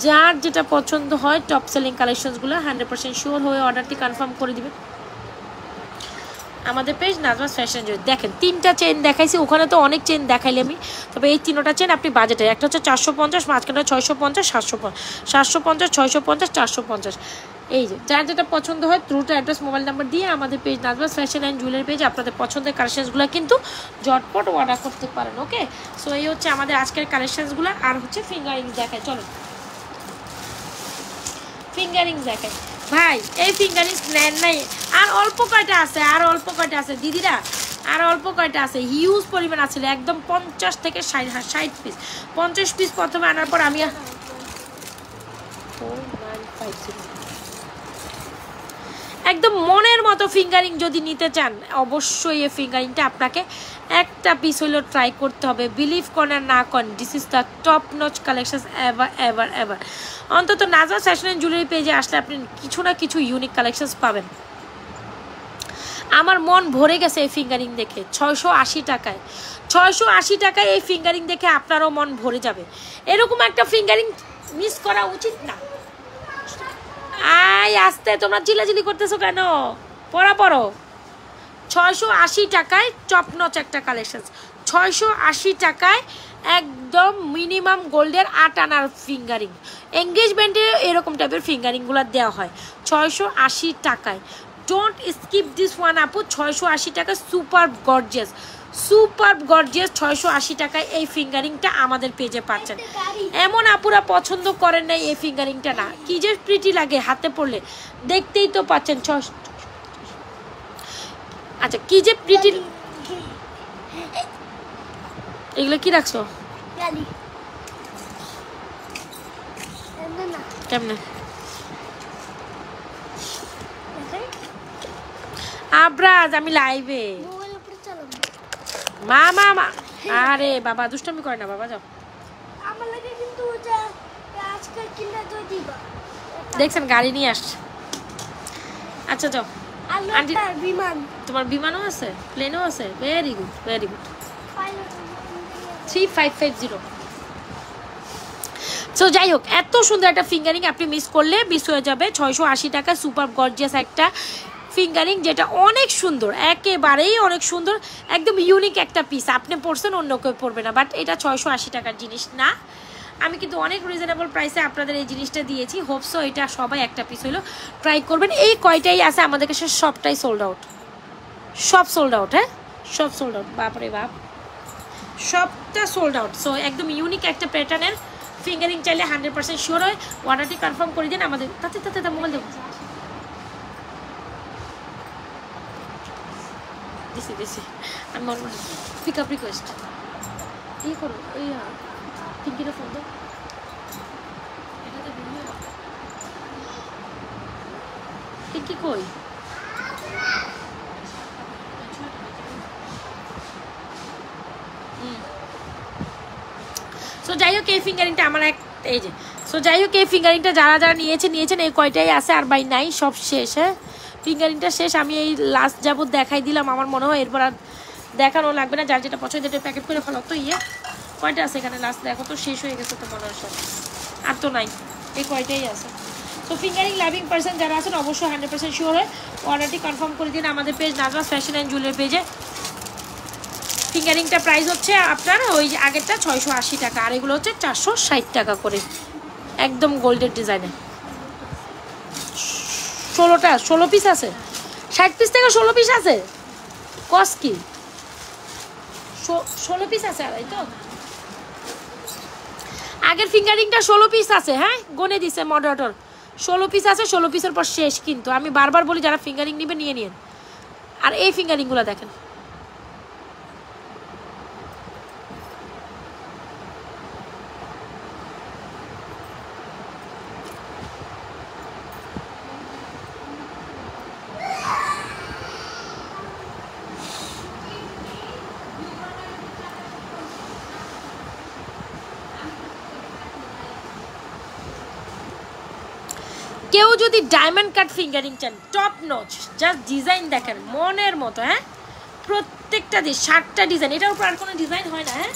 যার যেটা পছন্দ হয় টপ সেলিং কালেকশনসগুলো 100% শিওর হয়ে অর্ডারটি কনফার্ম করে দিবেন আমাদের পেজ নাজমাস ফ্যাশন জুয়েলারি। দেখেন তিনটা চেন দেখাইছি, ওখানে তো অনেক চেন দেখাইলে আমি, তবে এই তিনটা চেন আপনি বাজেটে। একটা হচ্ছে 450, মাঝখানে 650, 750, 650, 450। এই যে যার যেটা পছন্দ হয় থ্রুটা অ্যাড্রেস মোবাইল নাম্বার দিয়ে আমাদের page Nazma's fashion and jewellery পেজে আপনাদের পছন্দের কালেকশনসগুলো কিন্তু ঝটপট অর্ডার করতে পারেন। ওকে, সো এই হচ্ছে আমাদের আজকের কালেকশনসগুলো। আর হচ্ছে ফিঙ্গারিংস দেখায়, চলো ফিঙ্গারিংস দেখায়। ভাই এই ফিঙ্গারিংস নেন নাই, আর অল্প কয়টা আছে, আর অল্প কয়টা আছে দিদিরা, আর অল্প কয়টা আছে, হিউজ পরিমাণ আছে, একদম 50 থেকে 60 পিস। 50 পিস প্রথমে আনার পর আমি একদম মনের মতো ফিঙ্গারিং যদি নিতে চান অবশ্যই এই ফিঙ্গারিংটা আপনাকে একটা পিস হইলেও ট্রাই করতে হবে। বিলিভ করেন না করেন, this is the top notch collection ever ever ever. অন্তত নাজমাস ফ্যাশন অ্যান্ড জুয়েলারি পেজে আসলে আপনি কিছু না কিছু ইউনিক কালেকশনস পাবেন। আমার মন ভরে গেছে এই ফিঙ্গারিং দেখে। 680 টাকায়, 680 টাকায় এই ফিঙ্গারিং দেখে আপনারও মন ভরে যাবে। এরকম একটা ফিঙ্গারিং মিস করা উচিত না। আয় আসতে, তোমরা চিলাচিলি করতেছো কেন? পড়ো। 680 টাকায় টপনচ একটা কালেকশন। 680 টাকায় একদম মিনিমাম গোল্ডের 8 আনার ফিঙ্গারিং। এঙ্গেজমেন্টে এরকম টাইপের ফিঙ্গারিংগুলো দেওয়া হয় 680 টাকায়। ডোন্ট স্কিপ দিস ওয়ান আপু। 680 টাকা সুপার গর্জিয়াস, 680 টাকায় এই ফিঙ্গারিংটা আমাদের পেজে পাচ্ছেন। এমন আপুরা পছন্দ করেন না এই ফিঙ্গারিংটা, না কি যে প্রিটি লাগে হাতে পড়লে, দেখতেই তো পাচ্ছেন। আচ্ছা কি যে প্রিটি। এগুলো কি রাখছো কেমনে? আব্রাজ আমি লাইভে। মা আরে বাবা দুষ্টামি করে না বাবা, যাও। দেখছেন গাড়ি নিয়ে আসছে। আচ্ছা যাও। আন্টি তোমার বিমানও আছে, প্লেনও আছে? Very good, very good. 3550। So যাই হোক, এত সুন্দর একটা ফিঙ্গারিং আপনি মিস করলে মিস হয়ে যাবে। 680 টাকা, সুপার গর্জিয়াস একটা ফিঙ্গারিং, যেটা অনেক সুন্দর, একেবারেই অনেক সুন্দর, একদম ইউনিক একটা পিস। আপনি পরছেন, অন্য কেউ পরবে না, বাট এটা 680 টাকার জিনিস না। আমি কিন্তু অনেক রিজনেবল প্রাইসে আপনাদের এই জিনিসটা দিয়েছি। হোপসো এটা সবাই একটা পিস হলো ট্রাই করবেন। এই কয়টাই আছে আমাদের কাছে, সবটাই সোল্ড আউট, সব সোল্ড আউট। হ্যাঁ, সব সোল্ড আউট, বাপরে বাপ, সবটা সোল্ড আউট। সো একদম ইউনিক একটা প্যাটার্নের ফিঙ্গারিং চাইলে 100% শিওর হয় অর্ডারটি কনফার্ম করে দিন আমাদের। তাতে মোবাইল দেবো, দিছি আমি মনে করি পিক আপ রিকোয়েস্ট এই করো, এই পিঙ্কিটা ফোন দাও। পিঙ্কি কই? সো যাই হোক, এই ফিঙ্গারিংটা আমার এক, এই যে, সো যাই হোক, এই ফিঙ্গারিংটা যারা নিয়েছেন, এই কয়টাই আছে, আর বাই নাই, সব শেষ। হ্যাঁ, ফিঙ্গারিংটা শেষ। আমি এই লাস্ট যাবত দেখাই দিলাম, আমার মনে হয় এরপর আর দেখানো লাগবে না। যার যেটা পছন্দ এটা প্যাকেট করে ফেলো। তো কয়টা আছে এখানে লাস্ট দেখো তো, শেষ হয়ে গেছে তো মনে হয় সব, আর তো নাই, এই কয়টাই আছে। তো ফিঙ্গারিং লাভিং পার্সন যারা আছেন অবশ্যই 100% শিওর হয় অর্ডারটি কনফার্ম করে দিন আমাদের page Nazma's fashion and jewellery পেজে। ফিঙ্গারিংটা প্রাইস হচ্ছে আপনার ওই আগেরটা 680 টাকা, আর এগুলো হচ্ছে 460 টাকা করে, একদম গোল্ডের ডিজাইনে। 16 পিস আছে, 60 পিস থেকে 16 পিস আছে, কস কি 16 পিস আছে, আর এই তো আগের ফিঙ্গারিংটা 16 পিস আছে। হ্যাঁ, গনে দিছে মডারেটর, 16 পিস আছে, 16 পিসের পর শেষ। কিন্তু আমি বারবার বলি যারা ফিঙ্গারিং নিবে নিয়ে নিন। আর এই ফিঙ্গারিংগুলো দেখেন, কেউ যদি ডায়মন্ড কাট ফিঙ্গারিং চান, টপ নচ, জাস্ট ডিজাইন দেখেন মনের মতো। হ্যাঁ, প্রত্যেকটা দিয়ে 60টা ডিজাইন, এটার উপর আর কোনো ডিজাইন হয় না। হ্যাঁ,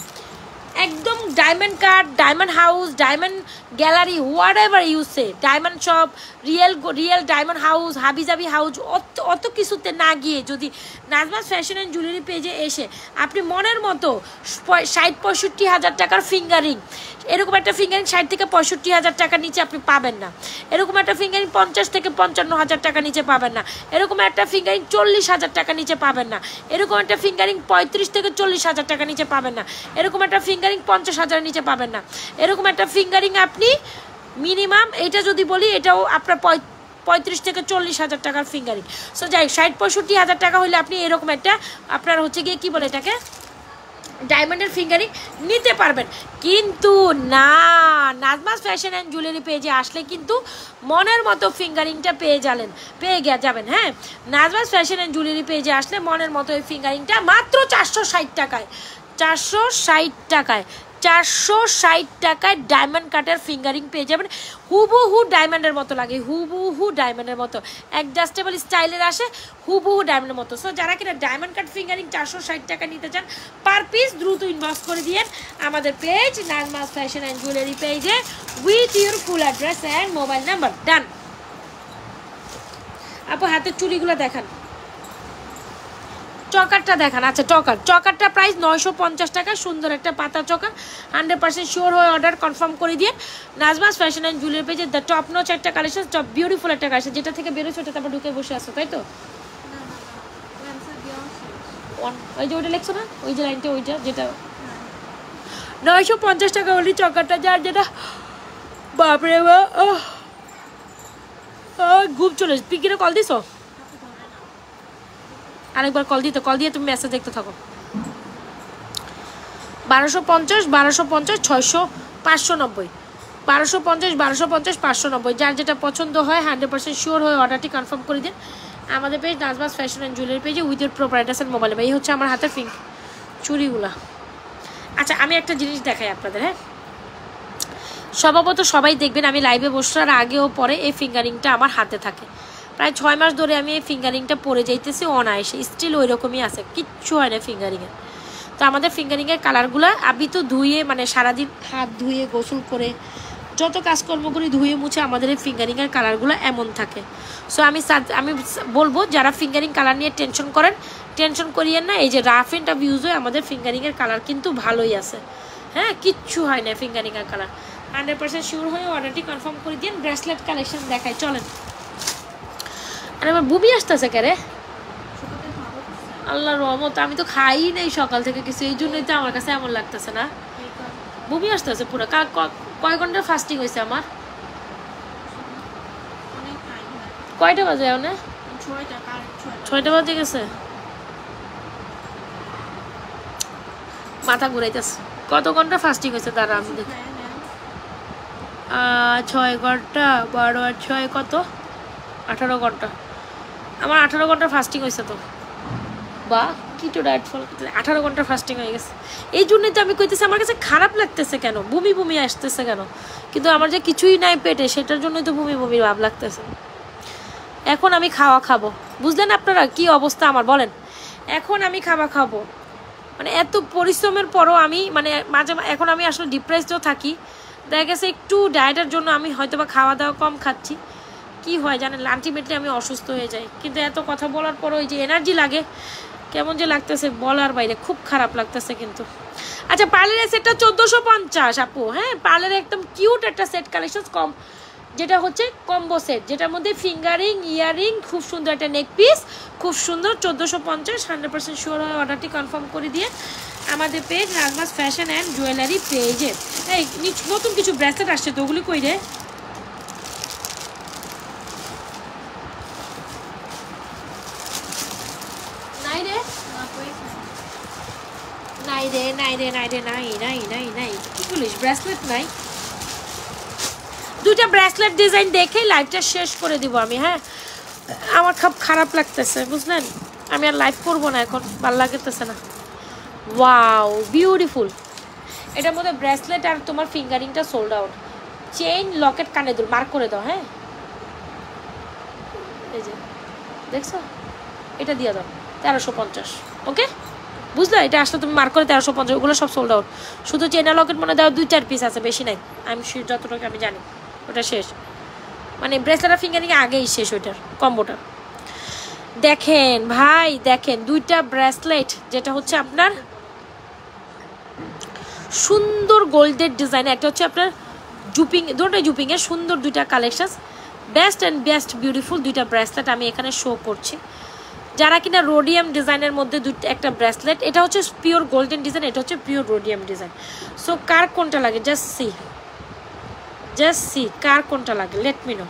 একদম diamond cut, diamond house, diamond gallery, whatever you say, diamond shop, real diamond house, হাবিজাবি হাউস, অত কিছুতে না গিয়ে যদি নাজমাস ফ্যাশন অ্যান্ড জুয়েলারি পেজে এসে আপনি মনের মতো 60-65 হাজার টাকার ফিঙ্গারিং, এরকম একটা ফিঙ্গারিং 60 থেকে 65 হাজার টাকার নিচে আপনি পাবেন না। এরকম একটা ফিঙ্গারিং 50 থেকে 55 হাজার টাকা নিচে পাবেন না। এরকম একটা ফিঙ্গারিং 40 হাজার টাকা নিচে পাবেন না। এরকম একটা ফিঙ্গারিং 35 থেকে 40 হাজার টাকা নিচে পাবেন না। এরকম একটা ফিঙ্গারিং 50 হাজারের নিচে পাবেন না। এরকম একটা ফিঙ্গারিং আপনি মিনিমাম, এটা যদি বলি এটাও আপনার 35 থেকে 40 হাজার টাকার ফিঙ্গারিং। সো যাই 60-65 হাজার টাকা হলে আপনি এরকম একটা আপনার হচ্ছে গিয়ে কী বলে এটাকে ডায়মন্ডের ফিঙ্গারিং নিতে পারবেন। কিন্তু না, নাজমাস ফ্যাশন অ্যান্ড জুয়েলারি পেজে আসলে কিন্তু মনের মতো ফিঙ্গারিংটা পেয়ে যাবেন। হ্যাঁ, নাজমাস ফ্যাশন অ্যান্ড জুয়েলারি পেজে আসলে মনের মতো এই ফিঙ্গারিংটা মাত্র 460 টাকায়, 460 টাকায় ডায়মন্ড কাটের ফিঙ্গারিং পেয়ে যাবেন। হুবহু ডায়মন্ডের মতো লাগে, হুবহু ডায়মন্ডের মতো, অ্যাডজাস্টেবল স্টাইলের আসে, হুবহু ডায়মন্ডের মতো। সো যারা কিনা ডায়মন্ড কাট ফিঙ্গারিং 460 টাকা নিতে চান পার পিস, দ্রুত ইনবক্স করে দিয়েন আমাদের page Nazma's fashion and jewellery পেজে with your full address and mobile number. Done. আপু হাতের চুড়িগুলো দেখান, চকারটা দেখান। আচ্ছা, চকারটা প্রাইস 950 টাকা, সুন্দর একটা পাতা চকার, 100% শিওর হয়ে অর্ডার কনফার্ম করে দিয়ে নাজমাস ফ্যাশন অ্যান্ড জুয়েলারি পেজে দ্য টপ নচ একটা কালেকশন, টপ বিউটিফুল একটা কালেকশন, যেটা থেকে বেরোচ্ছে ওটা তারপর ঢুকে বসে আসো, তাই তো? ওই যে ওইটা লিখছো না, ওই যে লাইনটা, ওইটা যেটা 950 টাকা হলে চকারটা, যার যেটা বাপরে বা ঘুম চলে। পিকিরে কল দিছো? আরেকবার কল দিয়ে তুমি মেসেজ দেখতে থাকো। 1250 600 590, 1250 590, যার যেটা পছন্দ হয় 100% শিওর হয়ে অর্ডারটি কনফার্ম করে দিন আমাদের page Nazma's fashion and jewellery পেজে with your proper address and mobile number. এই হচ্ছে আমার হাতের চুড়িগুলা। আচ্ছা, আমি একটা জিনিস দেখাই আপনাদের। হ্যাঁ, স্বভাবত সবাই দেখবেন আমি লাইভে বসার আগে ও পরে এই ফিঙ্গারিংটা আমার হাতে থাকে। প্রায় 6 মাস ধরে আমি এই ফিঙ্গারিংটা পরে যাইতেছি অনায়াসে, স্টিল ওই রকমই আছে, কিচ্ছু হয় না ফিঙ্গারিংয়ে। তো আমাদের ফিঙ্গারিংয়ের কালারগুলো আমি তো ধুয়ে মানে সারাদিন হাত ধুয়ে গোসল করে যত কাজকর্ম করি ধুয়ে মুছে আমাদের এই ফিঙ্গারিংয়ের কালারগুলো এমন থাকে। সো আমি বলবো যারা ফিঙ্গারিং কালার নিয়ে টেনশন করেন, টেনশন করিয়েন না। এই যে রাফ এন্ড টাফ ইউজ হয় আমাদের ফিঙ্গারিংয়ের কালার কিন্তু ভালোই আছে, হ্যাঁ কিচ্ছু হয় না ফিঙ্গারিংয়ের কালার। 100% শিওর হয়ে অর্ডারটি কনফার্ম করে দিন। ব্রেসলেট কালেকশন দেখাই চলেন। আর আমার বুবি আসতেছে কে রে? আল্লাহর রহমত, আমি তো খাই নাই সকাল থেকে কিছু, এই জন্যই তো আমার কাছে এমন লাগতেছে না। বুবি আসতেছে পুরো। কয় ঘন্টা ফাস্টিং হয়েছে আমার? কয়টা বাজে এখন? 6টা বাজে গেছে। মাথা ঘুরাইতেছে। কত ঘন্টা ফাস্টিং হয়েছে দাঁড়া আমি দেখি। 6 ঘন্টা 12 আর 6 কত? 18 ঘন্টা। আমার 18 ঘন্টা ফাস্টিং হয়েছে তো। বা কিটো ডায়েট ফলো করতে 18 ঘন্টা ফাস্টিং হয়ে গেছে। এই জন্যই তো আমি কইতেছি আমার কাছে খারাপ লাগতেছে কেন, বমি বমি আসতেছে কেন, কিন্তু আমার যে কিছুই নাই পেটে সেটার জন্যই তো বমি বমি ভাব লাগতেছে। এখন আমি খাওয়া খাবো, বুঝলেন আপনারা কি অবস্থা আমার বলেন? এখন আমি খাওয়া খাবো, মানে এত পরিশ্রমের পরও আমি মানে মাঝে এখন আমি আসলে ডিপ্রেসডও থাকি। দেখা গেছে একটু ডায়েটের জন্য আমি হয়তো বা খাওয়া দাওয়া কম খাচ্ছি, কি হয় জানেন আলটিমেটলি আমি অসুস্থ হয়ে যাই। কিন্তু এত কথা বলার পরও ওই যে এনার্জি লাগে, কেমন যে লাগতেছে বলার বাইরে, খুব খারাপ লাগতেছে কিন্তু। আচ্ছা পার্লারের সেটটা 1450 আপু, হ্যাঁ পার্লারের একদম কিউট একটা সেট কালেকশন কম, যেটা হচ্ছে কম্বো সেট, যেটার মধ্যে ফিঙ্গারিং, ইয়ারিং, খুব সুন্দর একটা নেক পিস, খুব সুন্দর 1450। 100% শিওর হয়ে অর্ডারটি কনফার্ম করে দিয়ে আমাদের page Nazma's fashion and jewellery পেজে। এই নতুন কিছু ব্রেসলেট আসছে তো, ওগুলি কই রে? নাই রে নাই রে নাই রে নাই রে নাই নাই নাই নাই কি বলিস? ব্রেসলেট নাই। দুইটা ব্রেসলেট ডিজাইন দেখে লাইভটা শেষ করে দিব আমি। হ্যাঁ আমার খুব খারাপ লাগতেছে বুঝলেন, আমি আর লাইভ করবো না এখন, ভালো লাগতেছে না। ওয়াও বিউটিফুল, এটার মধ্যে ব্রেসলেট আর তোমার ফিঙ্গারিংটা সোল্ড আউট। চেইন লকেট কানে দুল মার্ক করে দাও। হ্যাঁ এই যে দেখছো, এটা দিয়ে দাও 1350। ওকে বুঝলো, এটা আসলে তুমি মার্ক করে 1350, ওগুলো সব সোল্ড আউট। শুধু চেইনা লকেট মনে দেওয়া 2-4 পিস আছে, বেশি নাই। আমি যতটুকু আমি জানি ওটা শেষ, মানে ব্রেসলেট আর ফিঙ্গারিং আগেই শেষ ওইটার কম্বোটা। দেখেন ভাই দেখেন দুইটা ব্রেসলেট, যেটা হচ্ছে আপনার সুন্দর গোল্ডের ডিজাইন, একটা হচ্ছে আপনার জুপিং, দুটোই জুপিংয়ের সুন্দর দুইটা collection, best and best beautiful দুইটা ব্রেসলেট আমি এখানে শো করছি। যারা কিনা রোডিয়াম ডিজাইনের মধ্যে একটা ব্রেসলেট, এটা হচ্ছে পিওর গোল্ডেন ডিজাইন, এটা হচ্ছে পিওর রোডিয়াম ডিজাইন। সো কার কোনটা লাগে জাস্ট সি কার কোনটা লাগে, লেট মি নো।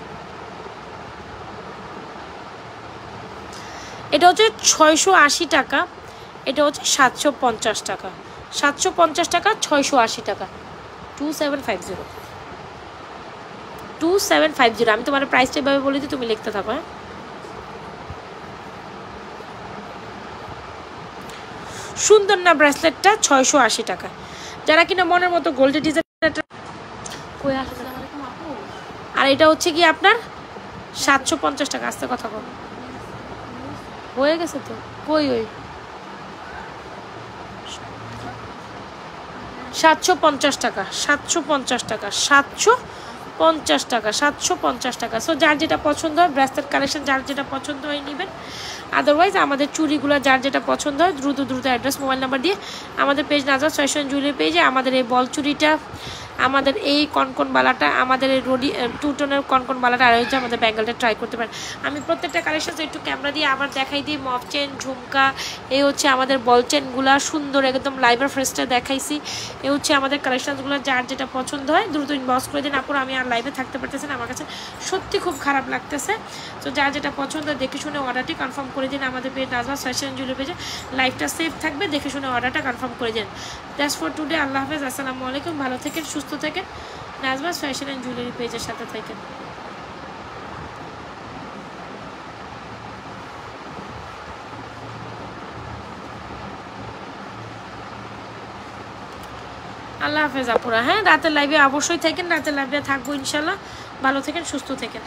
এটা হচ্ছে 680 টাকা, এটা হচ্ছে 750 টাকা। 750 টাকা, 680 টাকা, 2750। আমি তোমার প্রাইসটা এভাবে বলে দিই, তুমি লিখতে থাকো। হ্যাঁ সুন্দর না ব্রেসলেটটা? 680 টাকা। যারা কিনা মনের মতো গোল্ডের ডিজাইন, আর এটা হচ্ছে কি আপনার 750 টাকা। আস্তে কথা বল, হয়ে গেছে তো কই ওই 750 টাকা, 750 টাকা, 750 টাকা, 750 টাকা। সো যার যেটা পছন্দ হয় ব্রেসলেট কালেকশন, যার যেটা পছন্দ হয় নেবেন। আদারওয়াইজ আমাদের চুড়িগুলো যার যেটা পছন্দ হয় দ্রুত অ্যাড্রেস মোবাইল নাম্বার দিয়ে আমাদের পেজ নাজমাস ফ্যাশন জুয়েলারি পেজে আমাদের এই বল চুড়িটা, আমাদের এই কনকন বালাটা, আমাদের এই টু টোনের কনকন বালাটা, আর হচ্ছে আমাদের ব্যাঙ্গেলটা ট্রাই করতে পারেন। আমি প্রত্যেকটা কালেকশন একটু ক্যামেরা দিয়ে আবার দেখাই দিই। মফ চেন, ঝুমকা, এই হচ্ছে আমাদের বল চেনগুলা সুন্দর একদম লাইভার ফ্রেশটা দেখাইছি। এ হচ্ছে আমাদের কালেকশনসগুলো, যার যেটা পছন্দ হয় দ্রুত ইনবক্স করে দিন। আপুর আমি আর লাইভে থাকতে পারতেছি না, আমার কাছে সত্যি খুব খারাপ লাগতেছে। তো যার যেটা পছন্দ দেখে শুনে অর্ডারটি কনফার্ম করে দিন আমাদের পেজ নাজমাস ফ্যাশন জুয়েলারি পেজে। লাইভটা সেফ থাকবে, দেখে শুনে অর্ডারটা কনফার্ম করে দিন। That's for today. আল্লাহ হাফেজ, আসসালামু আলাইকুম। ভালো থেকেন, সুস্থ থেকেন, নাজমাস ফ্যাশন অ্যান্ড জুয়েলারি পেজের সাথে থাকেন। আল্লাহ হাফেজ আপুরা। হ্যাঁ রাতের লাইভে অবশ্যই থাকেন, রাতের লাইভে থাকবো ইনশাল্লাহ। ভালো থেকেন, সুস্থ থেকেন।